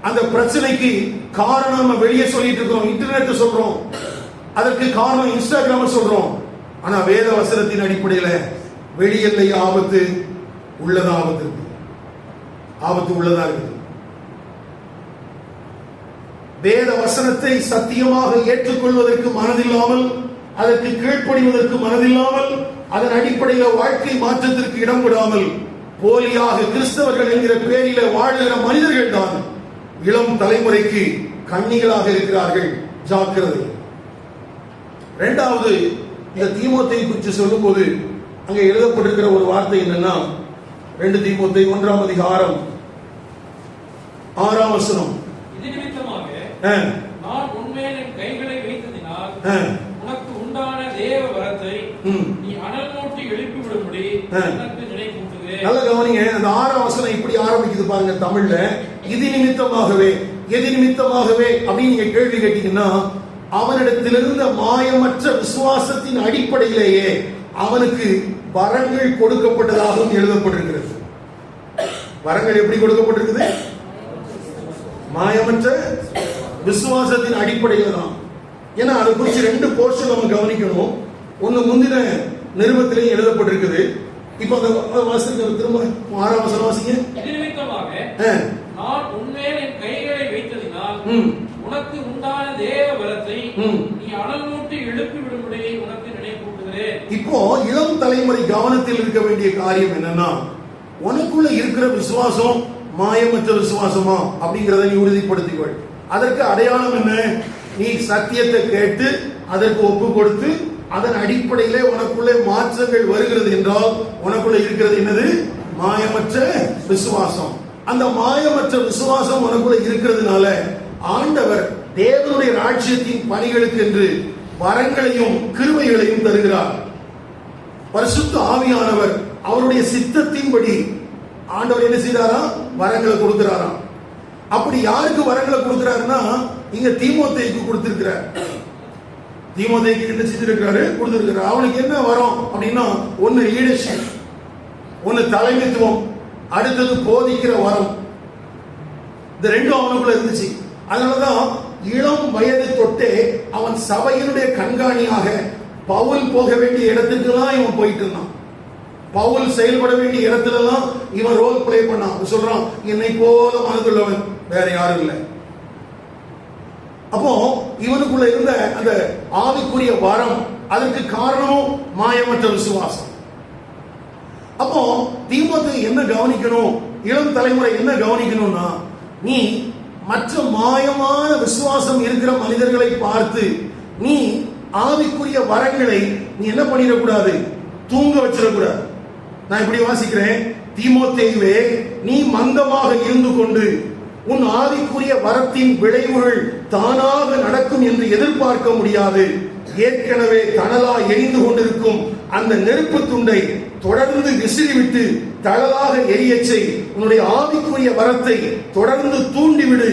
அந்த பிரச்சனைக்கு காரணம் நம்ம வெளியே சொல்லிட்டு இருக்கிறோம், இன்டர்நெட் சொல்றோம், அதற்கு காரணம் இன்ஸ்டாகிராம் சொல்றோம். ஆனா வேத வசனத்தின் அடிப்படையில் வெளியில்லை ஆபத்து உள்ளதா? ஆபத்து இருக்கு, ஆபத்து உள்ளதா இருக்குது. வேத வசனத்தை சத்தியமாக ஏற்றுக்கொள்வதற்கு மனதில்லாமல், அதற்கு கீழ்ப்படிவதற்கு மனதில்லாமல், அதன் அடிப்படையில் வாழ்க்கை மாற்றத்திற்கு இடம் விடாமல் போலியாக கிறிஸ்தவர்கள் என்கிற பேரில வாழ்கிற மனிதர்கள் தான் இளம் தலைமுறைக்கு கண்ணிகளாக இருக்கிறார்கள். ஜாக்கிரதை. இரண்டாவது, இந்த தீமோத்தேயு குறித்து சொல்லும் போது அங்கே எழுதப்பட்டிருக்கிற ஒரு வார்த்தை என்னன்னா, 2 தீமோத்தேயு 1ஆம் அதிகாரம் 6ஆம் வசனம். இது நிமித்தமாக நான் உன்மேல் என் கைகளை வைத்ததினால் உனக்கு உண்டான தேவ வரத்தை நீ அனல் மூட்டி எழுப்பி விடும்படி எனக்கு நினைப்பூட்டுகிறேன். நல்ல கவனிங்க, அந்த 6ஆம் வசனம் இப்படி ஆரம்பிக்குது பாருங்க தமிழ்ல. இது நிமித்தமாகவே, எது நிமித்தமாகவே அப்படின்னு நீங்க கேள்வி கேட்டீங்கன்னா, அவனிடத்திலிருந்த மாயமற்ற விசுவாசத்தின் அடிப்படையிலேயே அவனுக்கு வரங்கள் கொடுக்கப்பட்டதாகவும் எழுதப்பட்டிருக்கிறது. வரங்கள் எப்படி கொடுக்கப்பட்டிருக்குது? மாயமற்ற விசுவாசத்தின் அடிப்படையில் தான். ஏன்னா அதை குறித்து 2 போர்ஷன் நம்ம கவனிக்கணும். ஒன்னு முந்தின நிருபத்திலேயே எழுதப்பட்டிருக்குது. இப்ப அந்த வாசிக்க திரும்ப 6ஆம் வசனம் வாசிங்க. இது நிமித்தமாக நான் உன்மேல் என் கைகளை வைத்ததினால் உனக்கு உண்டான தேவ வரத்தை நீ அனல் மூட்டி எழுப்பி விடும்படி உனக்கு நினைப்பூட்டுகிறேன். இப்போ இளம் தலைமுறை கவனத்தில் இருக்க வேண்டிய காரியம் என்னன்னா, உனக்குள்ள இருக்கிற விசுவாசம் மாயமற்ற விசுவாசமா அப்படிங்கறத நீ உறுதிப்படுத்திக்கொள். அதற்கு அடையாளம் என்ன? நீ சத்தியத்தை கேட்டு அதற்கு ஒப்பு கொடுத்து அதன் அடிப்படையிலே உனக்குள்ளே மாற்றங்கள் வருகிறது என்றால் உனக்குள்ள இருக்கிறது என்னது? மாயமற்ற விசுவாசம். அந்த மாயமற்ற விசுவாசம் உனக்குள்ள இருக்கிறதுனால ஆண்டவர் தேவனுடைய ராஜ்யத்தின் பணிகளுக்கு என்று வரங்களையும் கிருபைகளையும் தருகிறார். பரிசுத்த ஆவியானவர் அவருடைய சித்தத்தின்படி ஆண்டவர் என்ன செய்தாரா? வரங்களை கொடுக்கிறாராம். அப்படி யாருக்கு வரங்களை கொடுக்கிறாருன்னா, இங்க தீமோத்தேயுக்கு கொடுத்திருக்கிறார். தீமோத்தேயுக்கு என்ன செஞ்சிருக்கிறாரு? கொடுத்திருக்கிறார். அவனுக்கு என்ன வரும் அப்படின்னா, ஒன்னு லீடர்ஷிப், ஒன்னு தலைமைத்துவம், அடுத்தது போதிக்கிற வரம். இந்த 2 அவனுக்குள்ள இருந்துச்சு. அதனாலதான் இளம் வயது தொட்டே அவன் சபையினுடைய கண்காணியாக பவுல் போக வேண்டிய இடத்துக்குலாம் இவன் போயிட்டு இருந்தான். பவுல் செயல்பட வேண்டிய இடத்துல எல்லாம் இவன் ரோல் பிளே பண்ணான். சொல்றான், என்னை போல மனதுள்ளவன் வேற யாரும் இல்லை. அப்போ இவனுக்குள்ள இருந்த அந்த ஆவிக்குரிய வரம், அதற்கு காரணமும் மாயமற்ற விசுவாசம். அப்போ தீமோத்தேயு என்ன கவனிக்கணும், இளம் தலைமுறை என்ன கவனிக்கணும்னா, நீ மற்ற மாயமான விசுவாசம் இருக்கிற மனிதர்களை பார்த்து நீ ஆவிக்குரிய வரங்களை நீ என்ன பண்ணிடக்கூடாது, தூங்க வச்சிடக்கூடாது. நான் இப்படி வாசிக்கிறேன், தீமோத்தேயுவே நீ மந்தமாக இருந்து கொண்டு உன் ஆவிக்குரிய வரத்தின் விளைவுகள் தானாக நடக்கும் என்று எதிர்பார்க்க முடியாது. ஏற்கனவே தணலா எரிந்து கொண்டிருக்கும் அந்த நெருப்பு துண்டை தொடர்ந்து விசிறிவிட்டு தழலாக எரிய செய். உன்னுடைய ஆவிக்குரிய வரத்தை தொடர்ந்து தூண்டிவிடு.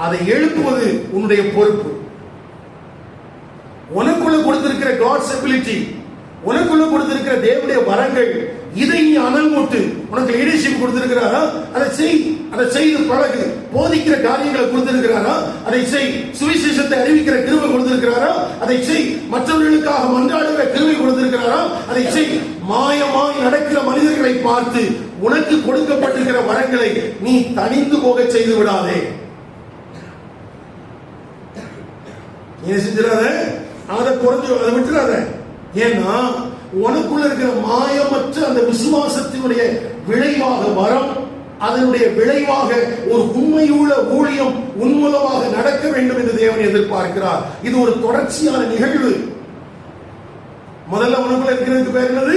அதை எழுப்புவது உன்னுடைய பொறுப்பு. உனக்குள்ள கொடுத்திருக்கிற காட்ஸ் எபிலிட்டி, உனக்குள்ள கொடுத்திருக்கிற தேவனுடைய வரங்கள், இதை நீ அனல் மூட்டு. உனக்கு லீடர்ஷிப் கொடுத்திருக்கிறாரா, அதை செய். அதை செய்து பழகு. போதிக்கிற காரியங்களை கொடுத்திருக்கிறாரா, அதை செய். சுவிசேஷத்தை அறிவிக்கிற கிருபை கொடுத்திருக்கிறாரா, அதை செய். மற்றவர்களுக்காக மன்றாடுகிற கிருபை கொடுத்திருக்கிறாரா, அதை செய். மாயமாய் நடக்கிற மனிதர்களை பார்த்து உனக்கு கொடுக்கப்பட்டிருக்கிற வரங்களை நீ தனிந்து போக செய்து விடாதே. நீ செஞ்சிடாத, அதை குறைஞ்சு அதை விட்டுறாத. ஏன்னா உனக்குள்ள இருக்கிற மாயமற்ற அந்த விசுவாசத்தினுடைய விளைவாக வரம், அதனுடைய விளைவாக ஒரு உண்மையுள்ள ஊழியம் உன்மூலமாக நடக்க வேண்டும் என்று தேவன் எதிர்பார்க்கிறார். இது ஒரு தொடர்ச்சியான நிகழ்வு. முதல்ல உனக்குள்ள இருக்கிறதுக்கு பேர் என்னது?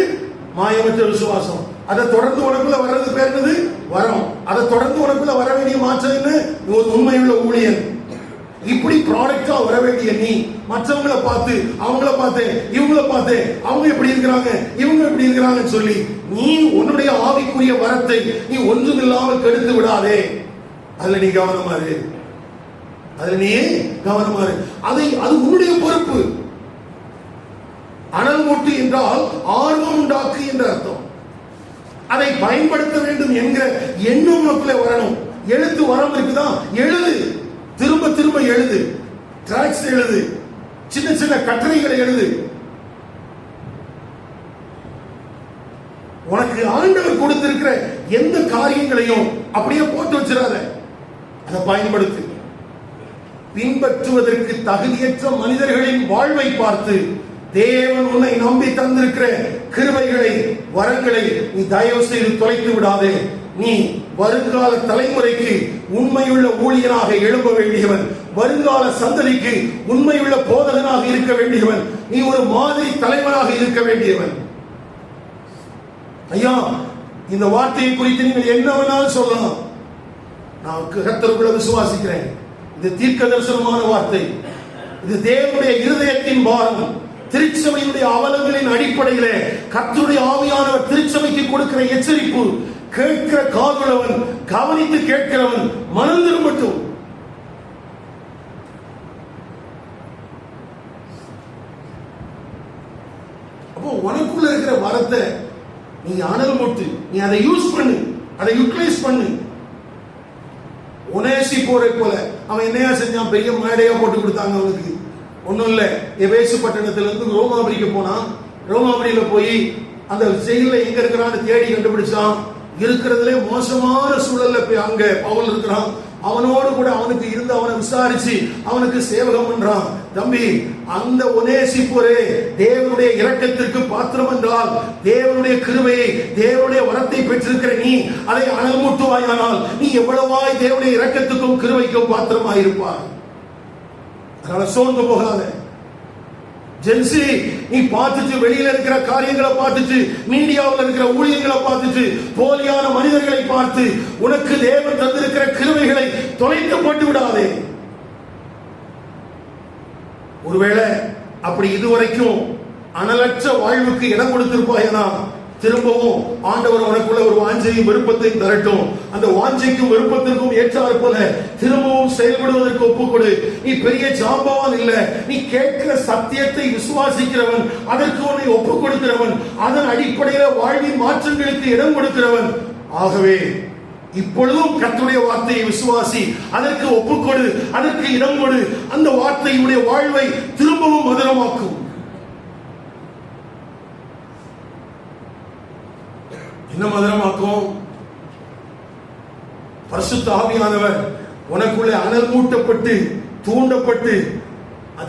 மாயமற்ற விசுவாசம். அதை தொடர்ந்து உனக்குள்ள வர்றது பேர் என்னது? வரம். அதை தொடர்ந்து உனக்குள்ள வர வேண்டிய மாற்றம் என்ன? ஒரு உண்மையுள்ள ஊழியன். இப்படி ப்ராடக்டா வர வேண்டிய நீ மற்றவங்களை பார்த்து, அவங்கள பார்த்து, இவங்கள பார்த்து, அவங்க எப்படி இருக்கிறாங்க, இவங்க எப்படி இருக்கிறாங்கன்னு சொல்லி நீ உன்னுடைய ஆவிக்குரிய வரத்தை நீ ஒன்றுமில்லாமல் கெடுத்து விடாதே. அதுல நீ கவனமா இரு. அதுல நீ கவனமா இரு. அது உன்னுடைய பொறுப்பு. அனல் மூட்டு என்றால் ஆர்வம் உண்டாக்கு என்ற அர்த்தம். அதை பயன்படுத்த வேண்டும் என்கிற எண்ணம் உனக்குள்ளே வரணும். எழுத்து வரம் இருக்குதா, எழுது. திரும்ப திரும்ப எழுது. டிராக்ஸ் எழுது. சின்ன சின்ன கட்டுரைகளை எழுது. உனக்கு ஆண்டவர் கொடுத்திருக்கிற எந்த காரியங்களையும் அப்படியே போட்டு வச்சிடாத. அதை பயன்படுத்து. பின்பற்றுவதற்கு தகுதியற்ற மனிதர்களின் வாழ்வை பார்த்து தேவன் உன்னை நம்பி தந்திருக்கிற கிருபைகளை, வரங்களை நீ தயவு செய்து தொலைத்து விடாதே. நீ வருங்கால தலைமுறைக்கு உண்மையுள்ள ஊழியனாக எழும்ப வேண்டியவன். வருங்கால சந்ததிக்கு உண்மையுள்ள போதகனாக இருக்க வேண்டியவன். நீ ஒரு மாதிரி தலைவனாக இருக்க வேண்டியவன். ஐயா, இந்த வார்த்தையை குறித்து நீங்கள் என்ன வேணாலும் சொல்லலாம். நான் கர்த்தருக்குள்ள விசுவாசிக்கிறேன். இது தீர்க்க தரிசனமான வார்த்தை. இது தேவனுடைய இருதயத்தின் பாரம். திருச்சபையுடைய அவலங்களின் அடிப்படையிலே கர்த்தருடைய ஆவியானவர் திருச்சபைக்கு கொடுக்கிற எச்சரிப்பு. கேட்கிற காதுள்ளவன், கவனித்து கேட்கிறவன் மனம் திரும்பட்டும். அப்போ உனக்குள்ள இருக்கிற வரத்தை நீ அனல் மூட்டு. நீ அதை யூஸ் பண்ணு, அதை யூட்டிலைஸ் பண்ணு. ஒனேசி போரை போல அவன் என்னையா செஞ்சான்? பெரிய மேடையா போட்டு கொடுத்தாங்க அவனுக்கு. ஒன்னும் இல்ல, எபேசு பட்டணத்துல இருந்து ரோமாபுரிக்கு போனான். ரோமாபுரியில போய் அந்த ஜெயில எங்க இருக்கிறான்னு தேடி கண்டுபிடிச்சான். இருக்கிறதுலே மோசமான சூழல்ல போய் அங்க பவுல் இருக்கிறான். அவனோடு கூட அவனுக்கு இருந்து அவனை விசாரிச்சு அவனுக்கு சேவகம் பண்றான். தம்பி, அந்த ஒனேசிப்போரே தேவனுடைய இரக்கத்திற்கு பாத்திரம் என்றால், தேவனுடைய கிருபையை, தேவனுடைய வரத்தை பெற்றிருக்கிற நீ அதை அனல் மூட்டுவாயானால் நீ எவ்வளவாய் தேவனுடைய இரக்கத்துக்கும் கிருபைக்கும் பாத்திரமாய் இருப்பாய். அதனால சோர்ந்து போகாத. ஜென்சி, நீ பார்த்துட்டு வெளியில இருக்கிற காரியங்களை பார்த்துட்டு, மீடியாவில் இருக்கிற ஊழியர்களை பார்த்துட்டு, போலியான மனிதர்களை பார்த்து உனக்கு தேவன் தந்திருக்கிற கிருபைகளை தொலைத்து போட்டு விடாதே. ஒருவேளை அப்படி இதுவரைக்கும் அனலற்ற வாழ்வுக்கு இடம் கொடுத்திருப்பாயனா, திரும்பவும் ஆண்டவர் உனக்குள்ள ஒரு வாஞ்சையும் விருப்பத்தையும் தரட்டும். அந்த வாஞ்சைக்கும் விருப்பத்திற்கும் ஏற்றாறு போல திரும்பவும் செயல்படுவதற்கு ஒப்புக்கொடு. நீ பெரிய ஜாம்பவான் இல்ல, நீ கேட்கிற சத்தியத்தை விசுவாசிக்கிறவன், அதற்கு உன்னை ஒப்புக் கொடுக்கிறவன், அதன் அடிப்படையில் வாழ்வின் மாற்றங்களுக்கு இடம் கொடுக்கிறவன். ஆகவே இப்பொழுதும் கர்த்தருடைய வார்த்தையை விசுவாசி, அதற்கு ஒப்புக்கொடு, அதற்கு இடம் கொடு. அந்த வார்த்தையுடைய வாழ்வை திரும்பவும் மதுரமாக்கும். என்ன மதுரமாக்கும்? பரிசுத்த ஆவியானவர் உனக்குள்ளே அனல் மூட்டப்பட்டு தூண்டப்பட்டு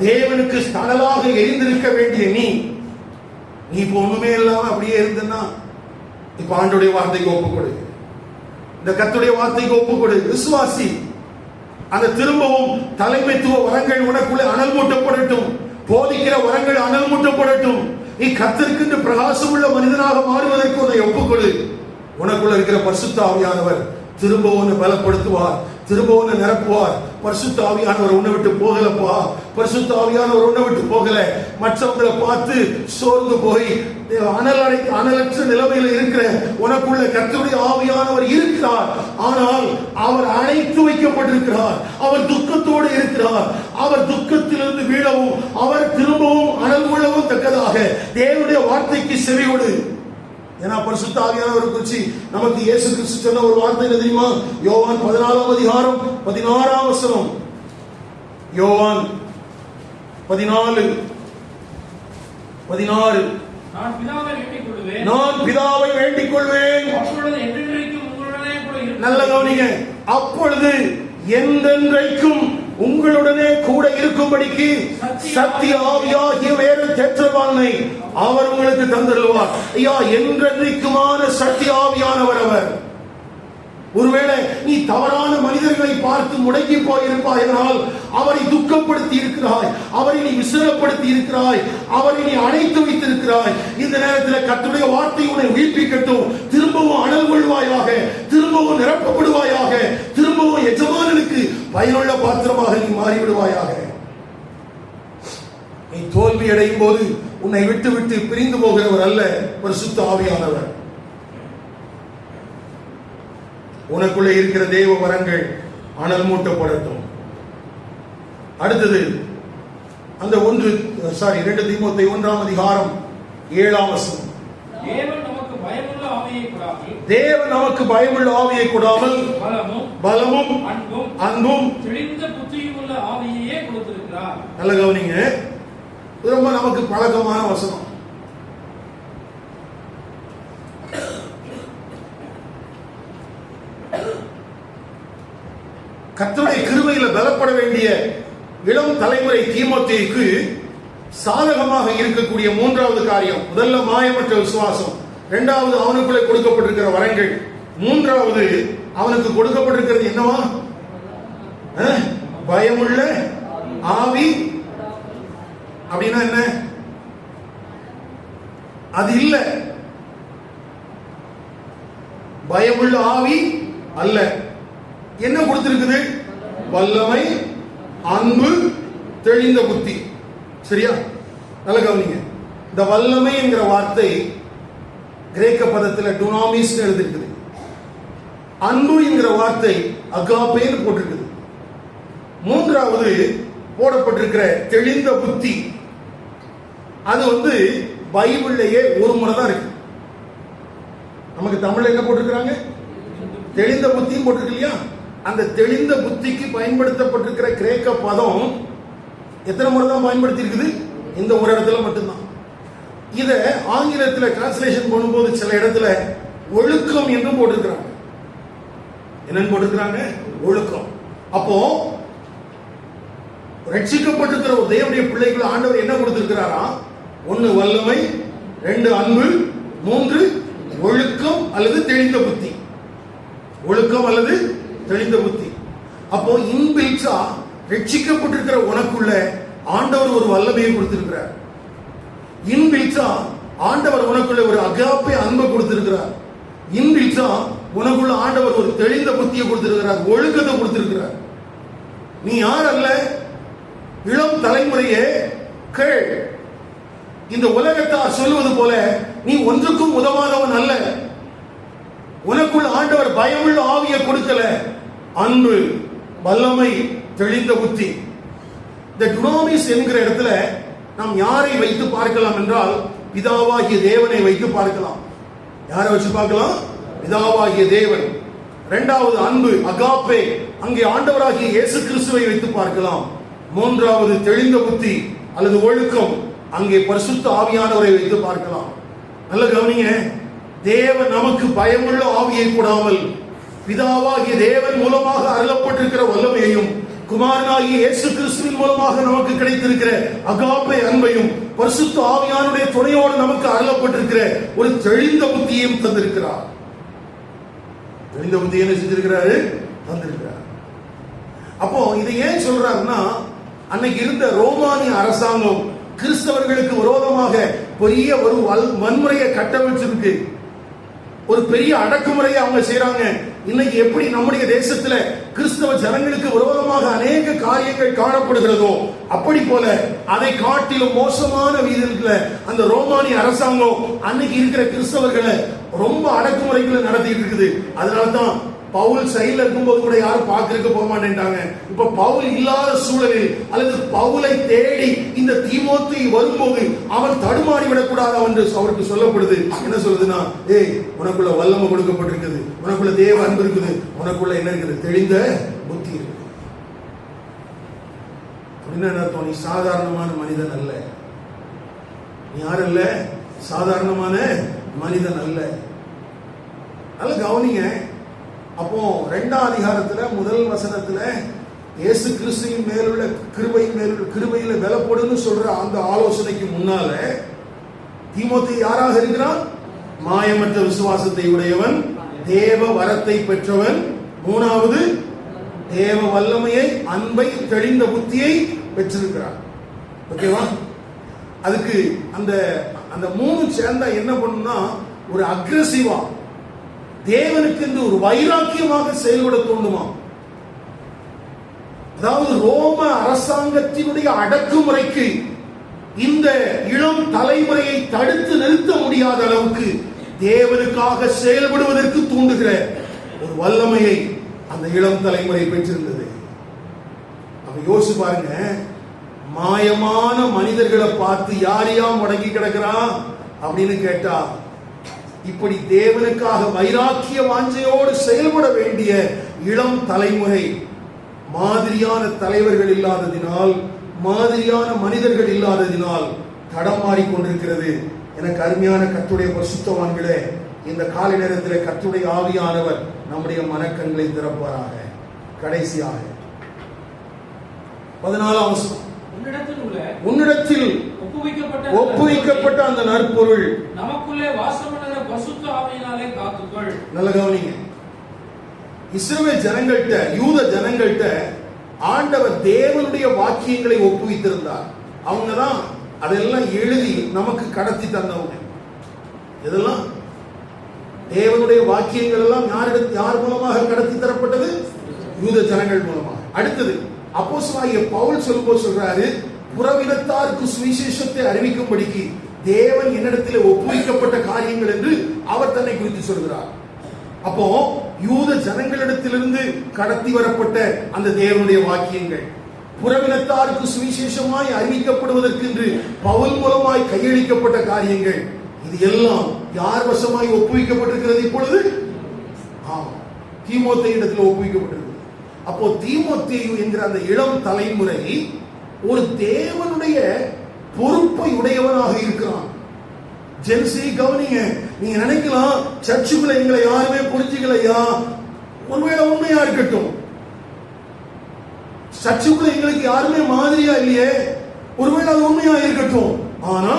தேவனுக்கு தணலாக எரிந்திருக்க வேண்டிய நீ இப்போ ஒண்ணுமே இல்லாம அப்படியே இருந்தனா இப்ப ஆண்டுடைய வார்த்தைக்கு ஒப்புக்கொடு, இந்த கர்த்தருடைய வார்த்தைக்கு ஒப்புக்கொடு, விசுவாசி. அந்த திரும்பவும் தலைமைத்துவ வரங்கள் உனக்குள்ளே அனல் மூட்டப்படட்டும், போதிக்கிற வரங்கள் அனல் மூட்டப்படட்டும். நீ கர்த்தருக்கு பிரகாசம் உள்ள மனிதனாக மாறுவதற்கு உன்னை ஒப்புக்கொடு. உனக்குள்ள இருக்கிற பரிசுத்த ஆவியானவர் திரும்ப உன்னை பலப்படுத்துவார், திரும்ப உன்னை நிரப்புவார். பரிசுத்த ஆவியானவர் உன்னை விட்டு போகலப்பா, பரிசுத்த ஆவியானவர் உன்னை விட்டு போகல. மற்றவங்களை பார்த்து சோர்ந்து போய் அனலற்ற நிலைமையில இருக்கிற உனக்குள்ள கர்த்தருடைய ஆவியானவர் இருக்கிறார். ஆனால் அவர் அணைத்து வைக்கப்பட்டிருக்கிறார், அவர் துக்கத்தோடு இருக்கிறார். அவர் துக்கத்திலிருந்து வீழவும் அவர் திரும்பவும் அனல் கொள்ளவும் தக்கதாக தேவனுடைய வார்த்தைக்கு செவிகொடு. ஏன்னா பரிசுத்த ஆவியானவரை குறித்து நமக்கு இயேசு கிறிஸ்து சொன்ன ஒரு வார்த்தை என்ன தெரியுமா? யோவான் 14 அதிகாரம் 16 வசனம். யோவான் 14:16. நான் பிதாவை வேண்டிக் கொள்வேன். நல்ல கவனிங்க. அப்பொழுது என்றென்றைக்கும் உங்களுடனே கூட இருக்கும்படிக்கு சத்திய ஆவியாகிய வேறு தேற்றவானை அவர் உங்களுக்கு தந்தருவார். ஐயா, என்றென்றைக்குமான சத்திய ஆவியானவர் அவர். ஒருவேளை நீ தவறான மனிதர்களை பார்த்து முடங்கி போயிருப்பாய் என்றால் அவரை துக்கப்படுத்தி இருக்கிறாய், அவரை நீ விசனப்படுத்தி இருக்கிறாய், அவரை நீ அணைத்து வைத்திருக்கிறாய். இந்த நேரத்தில் கர்த்தருடைய வார்த்தை உன்னை உயிர்ப்பிக்கட்டும். திரும்பவும் அனல் கொள்வாயாக, திரும்பவும் நிரப்பப்படுவாயாக, திரும்பவும் எஜமானனுக்கு பயனுள்ள பாத்திரமாக நீ மாறிவிடுவாயாக. நீ தோல்வி அடையும் போது உன்னை விட்டு விட்டு பிரிந்து போகிறவர் அல்ல பரிசுத்த ஆவியானவர். உனக்குள்ளே இருக்கிற தேவ வரங்கள் அனல் மூட்டப்படட்டும். அடுத்தது அந்த 2 தீமோத்தேயு 1 அதிகாரம் 7 வசனம். தேவன் நமக்கு பயமுள்ள ஆவியை கொடாமல் பலமும் அன்பும் தெளிந்த புத்தியும் உள்ள ஆவியையே கொடுத்திருக்கிறார். நல்ல கவனிங்க, ரொம்ப நமக்கு பழக்கமான வசனம். கர்த்தருடைய கிருபையில பலப்பட வேண்டிய இளம் தலைமுறை தீமோத்தேயுக்கு சாதகமாக இருக்கக்கூடிய 3வது காரியம், முதல்ல மாயமற்ற விசுவாசம், 2வது அவனுக்குள்ளே கொடுக்கப்பட்டிருக்கிற வரங்கள், 3வது அவனுக்கு கொடுக்கப்பட்டிருக்கிறது என்னவா? பயமுள்ள ஆவி. அப்படின்னா என்ன? அது இல்ல, பயமுள்ள ஆவி அல்ல. என்ன கொடுத்திருக்குது? வல்லமை, அன்பு, தெளிந்த புத்தி. சரியா? நல்ல கவனிங்க. இந்த வல்லமை என்கிற வார்த்தை கிரேக்க பதத்தில் டுனாமிஸ் எழுதிருக்குது. அன்பு என்கிற வார்த்தை அகாபேன்னு போட்டிருக்குது. 3வது போடப்பட்டிருக்கிற தெளிந்த புத்தி, அது பைபிள்லயே ஒரு முறை தான் இருக்கு. நமக்கு தமிழ்ல என்ன போட்டிருக்கிறாங்க? தெளிந்த புத்தியும் போட்டிருக்கு இல்லையா? அந்த தெளிந்த புத்திக்கு பயன்படுத்தப்பட்டிருக்கிற கிரேக்க பதம் எத்தனை முறை தான் பயன்படுத்தி இருக்குது? இந்த ஒரு இடத்துல மட்டும்தான். இத ஆங்கிலத்தில் டிரான்ஸ்லேஷன் பண்ணும்போது சில இடத்துல ஒழுக்கம் என்று போட்டிருக்கிறாங்க. என்னன்னு போட்டிருக்கிறாங்க? ஒழுக்கம். அப்போ ரட்சிக்கப்பட்டிருக்கிற ஒரு தேவனுடைய பிள்ளைகள் ஆண்டவர் என்ன கொடுத்திருக்கிறாரா? 1 வல்லமை, 2 அன்பு, 3 ஒழுக்கம் அல்லது தெளிந்த புத்தி. ஒழுக்கம் அல்லது தெளிந்த புத்தி. அப்போ இன்பில்ட்டா ரட்சிக்கப்பட்டிருக்கிற உனக்குள்ள ஆண்டவர் ஒரு வல்லமையை கொடுத்திருக்கிறார். இன்பில்ட்டா ஆண்டவர் உனக்குள்ள ஒரு அகாப்பே அன்பை கொடுத்திருக்கிறார். இன்பில்ட்டா உனக்குள்ள ஆண்டவர் ஒரு தெளிந்த புத்தியை கொடுத்திருக்கிறார், ஒழுக்கத்தை கொடுத்திருக்கிறார். நீ யார் அல்ல? இளம் தலைமுறையே கேள். இந்த உலகத்தார் சொல்லுவது போல நீ ஒன்றுக்கும் உதவாதவன் அல்ல. உனக்குள்ள ஆண்டவர் பயமுள்ள ஆவியை கொடுக்கல, அன்பு, வல்லமை, தெளிந்த புத்தி. இந்த டுனாமிஸ் என்கிற இடத்துல நாம் யாரை வைத்து பார்க்கலாம் என்றால் பிதாவாகிய தேவனை வைத்து பார்க்கலாம். யாரை வச்சு பார்க்கலாம்? பிதாவாகிய தேவன். 2வது அன்பு அகாப்பே, அங்கே ஆண்டவராகிய இயேசு கிறிஸ்துவை வைத்து பார்க்கலாம். 3வது தெளிந்த புத்தி அல்லது ஒழுக்கம், அங்கே பரிசுத்த ஆவியானவரை வைத்து பார்க்கலாம். நல்ல கவனிங்க. தேவன் நமக்கு பயமுள்ள ஆவியை கூடாமல் பிதாவாகிய தேவன் மூலமாக அருளப்பட்டிருக்கிற வல்லமையையும் குமாரனாகிய இயேசு கிறிஸ்துவின் மூலமாக நமக்கு கிடைத்திருக்கிற அகாப்பை அன்பையும் பரிசுத்த ஆவியானுடைய துணையோடு நமக்கு அருளப்பட்டிருக்கிற ஒரு தெளிந்த புத்தியையும் தந்திருக்கிறார். தெளிந்த புத்தியை என்ன செஞ்சிருக்கிறாரு? தந்திருக்கிறார். அப்போ இதை ஏன் சொல்றாருன்னா, அன்னைக்கு இருந்த ரோமானிய அரசாங்கம் கிறிஸ்தவர்களுக்கு விரோதமாக பெரிய ஒரு வன்முறையை கட்டமைச்சிருக்கு. ஒரு பெரிய அடக்குமுறையை அவங்க செய்யறாங்க. இன்னைக்கு எப்படி நம்முடைய தேசத்துல கிறிஸ்தவ ஜனங்களுக்கு விரோதமாக அநேக காரியங்கள் காணப்படுகிறதோ, அப்படி போல அதை காட்டிலும் மோசமான விதத்துல அந்த ரோமானிய அரசாங்கம் அன்னைக்கு இருக்கிற கிறிஸ்தவர்களை ரொம்ப அடக்குமுறைகளை நடத்திட்டு இருக்குது. அதனாலதான் பவுல் செயல் இருக்கும்போது கூட யாரும் பார்க்க போக மாட்டேன்ட்டாங்க. இப்ப பவுல் இல்லாத சூழலில் அல்லது பவுலை தேடி இந்த தீமோத்தி வரும்போது அவன் தடுமாறி விடக்கூடாது என்று அவருக்கு சொல்லப்படுது. என்ன சொல்லுதுன்னா, ஏய், உனக்குள்ள வல்லமை கொடுக்கப்பட்டிருக்குது, உனக்குள்ள தேவ அன்பு இருக்குது, உனக்குள்ள என்ன இருக்குது? தெளிந்த புத்தி இருக்குது. அப்படின்னா நீ சாதாரணமான மனிதன் அல்ல. நீ யார் அல்ல? சாதாரணமான மனிதன் அல்ல. நல்ல கவனிங்க. அப்போ 2ஆம் அதிகாரத்துல முதல் வசனத்துல இயேசு கிறிஸ்துவின் மேலுள்ள கிருபையில பலப்படுன்னு சொல்ற அந்த ஆலோசனைக்கு முன்னால தீமோத்தி யாராக இருக்கிறான்? மாயமற்ற விசுவாசத்தை உடையவன், தேவ வரத்தை பெற்றவன், 3வது தேவ வல்லமையை, அன்பை, தெளிந்த புத்தியை பெற்றிருக்கிறான். ஓகேவா? அதுக்கு அந்த அந்த 3 சேர்ந்தா என்ன பண்ணும்னா, ஒரு அக்ரெசிவா தேவனுக்கு என்று ஒரு வைராக்கியமாக செயல்பட தோண்டுமா. அதாவது ரோம அரசாங்கத்தினுடைய அடக்குமுறைக்கு இந்த இளம் தலைமுறையை தடுத்து நிறுத்த முடியாத அளவுக்கு தேவனுக்காக செயல்படுவதற்கு தூண்டுகிற ஒரு வல்லமையை அந்த இளம் தலைமுறை பெற்றிருந்தது. அப்ப யோசிச்சு பாருங்க, மாயமான மனிதர்களை பார்த்து யாரையா முடங்கி கிடக்கிறான் அப்படின்னு கேட்டா, இப்படி தேவனுக்காக வைராக்கிய வாஞ்சையோடு செயல்பட வேண்டிய இளம் தலைமுறை மாதிரியான தலைவர்கள் இல்லாததினால், மாதிரியான மனிதர்கள் இல்லாததினால் தடமாறிக் கொண்டிருக்கிறது. எனக்கு அருமையான கர்த்தருடைய பரிசுத்தவான்களே, இந்த காலை நேரத்தில் கர்த்தருடைய ஆவியானவர் நம்முடைய மனக்கண்களை திறப்பாராக. கடைசியாக 14ஆம் வசனம், உன்னிடத்தில் ஒப்புவிக்கப்பட்ட அந்த நற்பொருள் நமக்குள்ளே வாசம் பண்ணுகிற பரிசுத்த ஆவியினாலே காத்துக்கொள். நல்ல கவனிங்க. இஸ்ரவேல் ஜனங்கள்ட்ட, யூத ஜனங்கள்ட்ட ஆண்டவர் தேவனுடைய வாக்கியங்களை ஒப்புவித்திருந்தார். அவங்க தான் அதெல்லாம் எழுதி நமக்கு கடத்தி தந்தவங்க. இதெல்லாம் தேவனுடைய வாக்கியங்கள் எல்லாம் யார் மூலமாக கடத்தி தரப்பட்டது? யூத ஜனங்கள் மூலமாக. அடுத்தது அப்போஸ்தலனாகிய பவுல் சொல்லும்போது சொல்றாரு, புறவினத்தாருக்கு சுவிசேஷத்தை அறிவிக்கும்படிக்கு தேவன் என்னிடத்தில் ஒப்புவிக்கப்பட்ட காரியங்கள் என்று அவர் தன்னை குறித்து சொல்கிறார். அப்போ யூத ஜனங்களிடத்திலிருந்து கடத்தி வரப்பட்ட அந்த தேவனுடைய வாக்கியங்கள் புறவினத்தாருக்கு சுவிசேஷமாய் அறிவிக்கப்படுவதற்கு என்று பவுல் மூலமாய் கையளிக்கப்பட்ட காரியங்கள், இது எல்லாம் யார் வசமாய் ஒப்புவிக்கப்பட்டிருக்கிறது? இப்பொழுது தீமோத்தேயு இடத்தில் ஒப்புவிக்கப்பட்டிருக்கிறது. அப்போ தீமோத்தேயு என்கிற அந்த இளம் தலைமுறை ஒரு தேவனுடைய பொறுப்பை உடையவனாக இருக்கிறான். ஜென்சி கவனிங்க, நீங்க நினைக்கலாம் சர்ச்சுக்குள்ள எங்களை யாருமே புரிஞ்சுக்கலையா? ஒருவேளை உண்மையா இருக்கட்டும், சர்ச்சுக்குள்ள எங்களுக்கு யாருமே மாதிரியா இல்லையே, ஒருவேளை அது உண்மையா இருக்கட்டும். ஆனா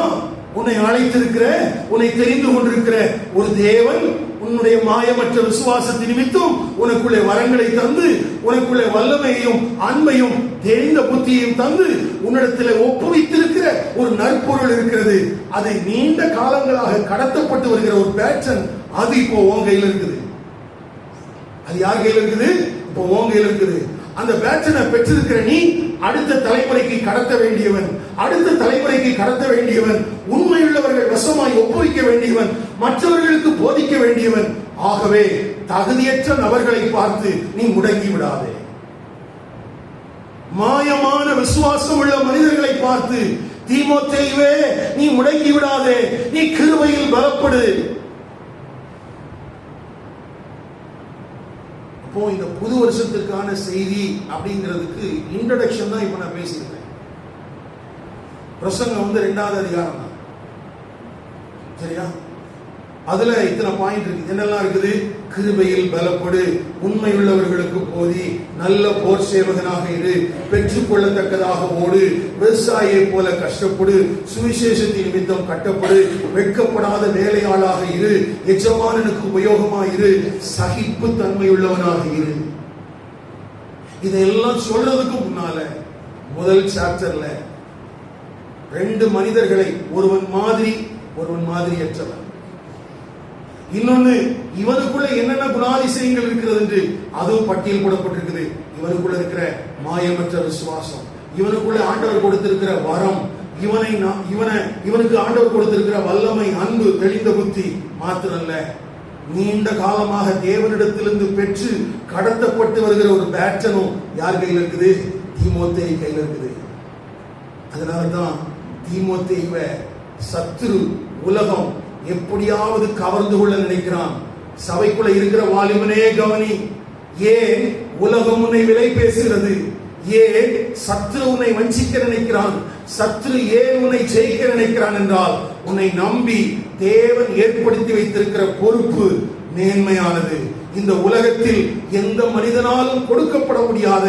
உன்னை அழைத்திருக்கிற, உன்னை தெரிந்து கொண்டிருக்கிற ஒரு தேவன் உன்னுடைய மாயமற்ற விசுவாசத்தின் நிமித்தம் உனக்குள்ளே வரங்களை தந்து, உனக்குள்ளே வல்லமையையும் அன்பையும் தெரிந்த புத்தியையும் தந்து உன்னிடத்தில் ஒப்புவித்திருக்கிற ஒரு நற்பொருள் இருக்கிறது. அதை நீண்ட காலங்களாக கடத்தப்பட்டு வருகிற ஒரு பேட்டன், அது இப்போ உன் கையில் இருக்குது. அது யார் கையில் இருக்குது? இப்போ உன் கையில் இருக்குது. அந்த பேட்சனை பெற்றிருக்கிற நீ அடுத்த தலைமுறைக்கு கடத்த வேண்டியவன், அடுத்த தலைமுறைக்கு கடத்த வேண்டியவன், உண்மையுள்ளவர்கள் வசமாய் ஒப்புவிக்க வேண்டியவன், மற்றவர்களுக்கு போதிக்க வேண்டியவன். ஆகவே தகுதியற்ற நபர்களை பார்த்து நீ முடங்கி விடாதே. மாயமான விசுவாசம் உள்ள மனிதர்களை பார்த்து தீமோத்தேயுவே நீ முடங்கி விடாதே, நீ கிருபையில் பலப்படு. இப்போ இந்த புது வருஷத்துக்கான செய்தி அப்படிங்கிறதுக்கு இன்ட்ரோடக்ஷன் தான் இப்ப நான் பேசியிருக்கேன். பிரசங்கம் 2வது அதிகாரம் தான், சரியா? அதுல இத்தனை பாயிண்ட் இருக்கு. என்னெல்லாம் இருக்குது? கிருபையில் பலப்படு, உண்மையுள்ளவர்களுக்கு போதி, நல்ல போர் சேவகனாக இரு, பெற்றுக்கொள்ளத்தக்கதாக ஓடு, விவசாயியை போல கஷ்டப்படு, சுவிசேஷத்தின் நிமித்தம் கட்டப்படு, வெட்கப்படாத வேலையாளாக இரு, எஜமானனுக்கு உபயோகமாயிரு, சகிப்பு தன்மையுள்ளவனாக இரு. இதெல்லாம் சொல்றதுக்கு முன்னால முதல் சாப்டர்ல 2 மனிதர்களை, ஒருவன் மாதிரி ஒருவன் மாதிரியற்றவன், இன்னொன்னு இவனுக்குள்ள என்னென்ன குணாதிசயங்கள் இருக்கிறது என்று அதுவும் பட்டியல் போடப்பட்டிருக்குது. இவனுக்குள்ள இருக்கிற மாயமற்ற விசுவாசம், இவனுக்குள்ள ஆண்டவர் கொடுத்திருக்கிற வரம், இவனுக்கு ஆண்டவர் கொடுத்திருக்கிற வல்லமை, அன்பு, தெளிந்த புத்தி மாத்திரல்ல, நீண்ட காலமாக தேவனிடத்திலிருந்து பெற்று கடத்தப்பட்டு வருகிற ஒரு பேட்டனும் யார் கையில் இருக்குது? தீமோத்தேயு கையில் இருக்குது. அதனால்தான் தீமோத்தேயுவை சத்துரு உலகம் எப்படியாவது கவர்ந்து கொள்ள நினைக்கிறான். சபைக்குள்ள இருக்கிற வாலிபனே கவனி, ஏன் உலகம் உன்னை விலை பேசுகிறது? ஏன் சத்துரு உன்னை வஞ்சிக்க நினைக்கிறான்? சத்துரு ஏன் உன்னை ஜெயிக்க நினைக்கிறான் என்றால், உன்னை நம்பி தேவன் ஏற்படுத்தி வைத்திருக்கிற பொறுப்பு மேன்மையானது. இந்த உலகத்தில் எந்த மனிதனாலும் கொடுக்கப்பட முடியாத,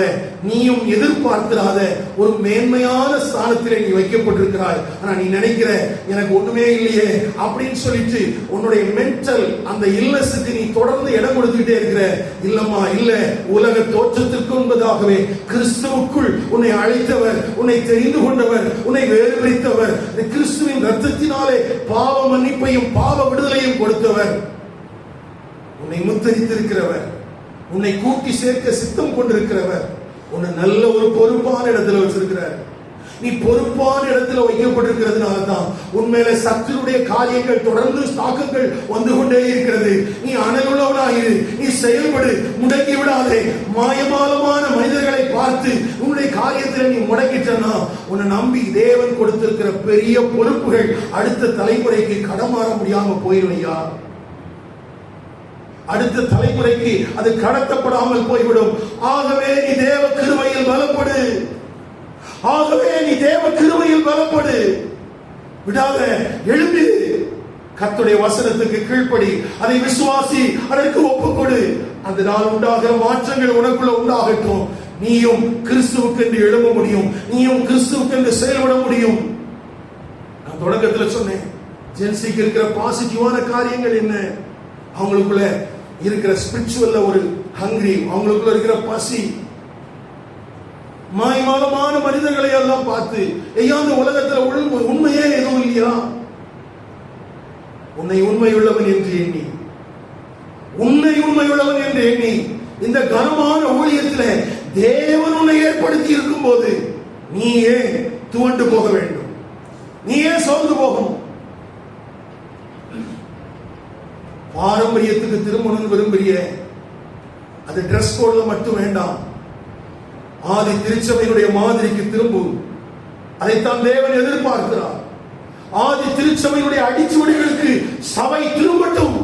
நீயும் எதிர்பார்த்திராத ஒரு மேன்மையான ஸ்தானத்திலே நீ வைக்கப்பட்டிருக்கிறாய். ஆனா நீ நினைக்கிற எனக்கு ஒண்ணுமே இல்லையே அப்படின்னு சொல்லிட்டு உன்னுடைய மென்டல் அந்த இல்லஸுக்கு நீ தொடர்ந்து இடம் கொடுத்துக்கிட்டே இருக்கிற. இல்லம்மா, இல்ல, உலக தோற்றத்திற்கு முன்பதாகவே கிறிஸ்துவுக்குள் உன்னை அழைத்தவர், உன்னை தெரிந்து கொண்டவர், உன்னை வேறு பிரித்தவர், கிறிஸ்துவின் ரத்தத்தினாலே பாவ மன்னிப்பையும் பாவ விடுதலையும் கொடுத்தவர், உன்னை முத்தரித்திருக்கிறவர், உன்னை கூட்டி சேர்க்க சித்தம் கொண்டிருக்கிறவர், உன்னை நல்ல ஒரு பொறுப்பான இடத்துல வச்சிருக்கிறார். நீ பொறுப்பான இடத்துல வைக்கப்பட்டிருக்கிறதுனால தான் உண்மையில சத்துருடைய காரியங்கள் தொடர்ந்து தாக்கங்கள் வந்து கொண்டே இருக்கிறது. நீ அனலுள்ளவனாயிரு, நீ செயல்படு, முடங்கி விடாதே. மாயமாலமான மனிதர்களை பார்த்து உன்னுடைய காரியத்தில் நீ முடங்கிட்டனா, உன்னை நம்பி தேவன் கொடுத்திருக்கிற பெரிய பொறுப்புகள் அடுத்த தலைமுறைக்கு கடமாற முடியாம போயிருவையா? அடுத்த தலைமுறைக்கு அது கடத்தப்படாமல் போய்விடும். ஆகவே நீ தேவ கிருபையில் பலப்படு, ஆகவே நீ தேவ கிருபையில் பலப்படு, விடாத, எழும்பி கர்த்தருடைய வசனத்துக்கு கீழ்ப்படி, அதை விசுவாசி, அதற்கு ஒப்புக்கொடு. அந்த நாள் உண்டாகிற மாற்றங்கள் உனக்குள்ள உண்டாகட்டும். நீயும் கிறிஸ்துவுக்கு என்று எழும்ப முடியும், நீயும் கிறிஸ்துவுக்கு என்று செயல்பட முடியும். நான் தொடக்கத்தில் சொன்னேன், ஜென்சிக்கு இருக்கிற பாசிட்டிவான காரியங்கள் என்ன? அவங்களுக்குள்ள இருக்கிற ஸ்பிரிச்சுவல்ல ஒரு ஹங்கிரி, அவங்களுக்குள்ள இருக்கிற பசி. மாய்மாலமான மனிதர்களை எல்லாம் பார்த்து, ஐயா அந்த உலகத்துல உண்மையே எதுவும் இல்லையா? உன்னை உண்மையுள்ளவன் என்று எண்ணி, உன்னை உண்மையுள்ளவன் என்று எண்ணி இந்த கனமான ஊழியத்தில் தேவன் உன்னை ஏற்படுத்தி இருக்கும் போது நீ ஏன் துவண்டு போக வேண்டும்? நீ ஏன் சோர்ந்து போகணும்? பாரம்பரியத்துக்கு திருமணம் விரும்புகிற அது டிரெஸ் கோட்ல மட்டும் வேண்டாம், ஆதி திருச்சபையினுடைய மாதிரிக்கு திரும்பும். அதைத்தான் தேவன் எதிர்பார்க்கிறார். ஆதி திருச்சபையினுடைய அடிச்சுவடிகளுக்கு சபை திரும்பட்டும்.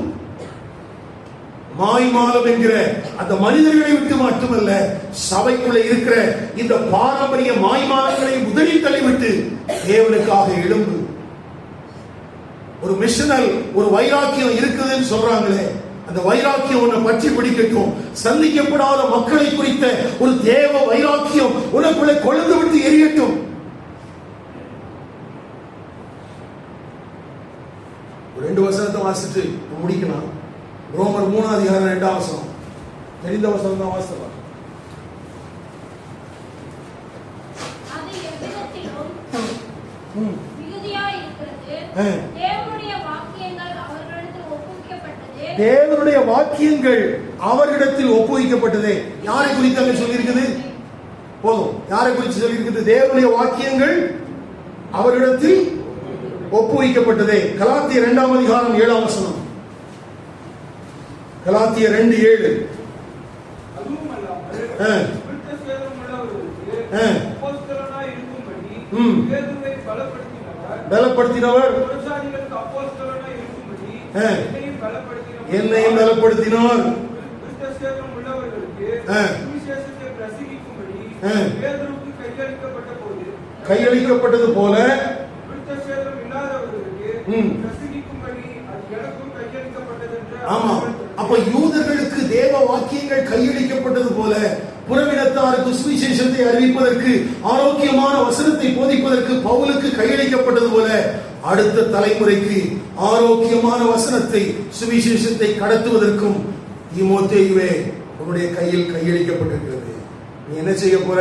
மாய்மாலம் என்கிற அந்த மனிதர்களை விட்டு மட்டுமல்ல, சபைக்குள்ள இருக்கிற இந்த பாரம்பரிய மாய்மாலங்களை உதறி தள்ளிவிட்டு தேவனுக்காக எழும்பு. ஒரு மிஷனல், ஒரு வைராக்கியம் இருக்குதுன்னு சொல்றாங்களே, அந்த வைராக்கியம் உன்னை பற்றி பிடிக்கட்டும். சந்திக்கப்படாத மக்களை குறித்த ஒரு தேவ வைராக்கியம் உனக்குள்ளே கொழுந்து விட்டு எரியட்டும். ஒரு 2 வசனத்தை வாசிட்டு முடிக்கணும். ரோமர் 3 அதிகாரம் 2 வசனம், தெரிந்த வசனம் தான் வாசிக்கலாம். தேவனுடைய வாக்கியங்கள் அவரிடத்தில் ஒப்புவிக்கப்பட்டதே. யாரை குறித்து அங்க சொல்லி இருக்குது? போதும், யாரை குறித்து சொல்லி இருக்குது? தேவனுடைய வாக்கியங்கள் அவரிடத்தில் ஒப்புவிக்கப்பட்டதே. கலாத்தியர் 2 அதிகாரம் 7 வசனம். கலாத்தியர் 2:7. பலப்படுத்தினவர் என்னையும் பலப்படுத்தினார். கையளிக்கப்பட்டது போல ஆமா. அப்ப யூதர்கள் காரியங்கள் கையளிக்கப்பட்டது போல, புறவிடத்தாருக்கு சுவிசேஷத்தை அறிவிப்பதற்கு, ஆரோக்கியமான வசனத்தை போதிப்பதற்கு பவுலுக்கு கையளிக்கப்பட்டது போல, அடுத்த தலைமுறைக்கு ஆரோக்கியமான வசனத்தை, சுவிசேஷத்தை கடத்துவதற்கும் தீமோத்தேயுவே உன்னுடைய கையில் கையளிக்கப்பட்டிருக்கிறது. நீ என்ன செய்ய போற?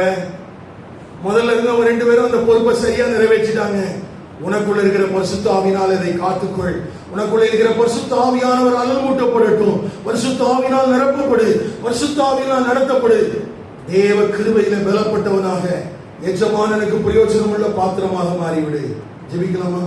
முதல்ல இருந்தவங்க 2 பேரும் அந்த பொறுப்பை சரியா நிறைவேற்றிட்டாங்க. உனக்குள்ள இருக்கிற பரிசுத்த ஆவியினால் இதை காத்துக்கொள். உனக்குள்ள இருக்கிற பரிசுத்த ஆவியானவர் அலமூட்டப்படட்டும். பரிசுத்த ஆவியினால் நிரப்பப்படு, பரிசுத்த ஆவியினால் நடத்தப்படு. தேவ கிருபையில பலப்பட்டவனாக, எஜமானனுக்கு பிரயோஜனம் உள்ள பாத்திரமாக மாறிவிடு. ஜெபிக்கலாமா?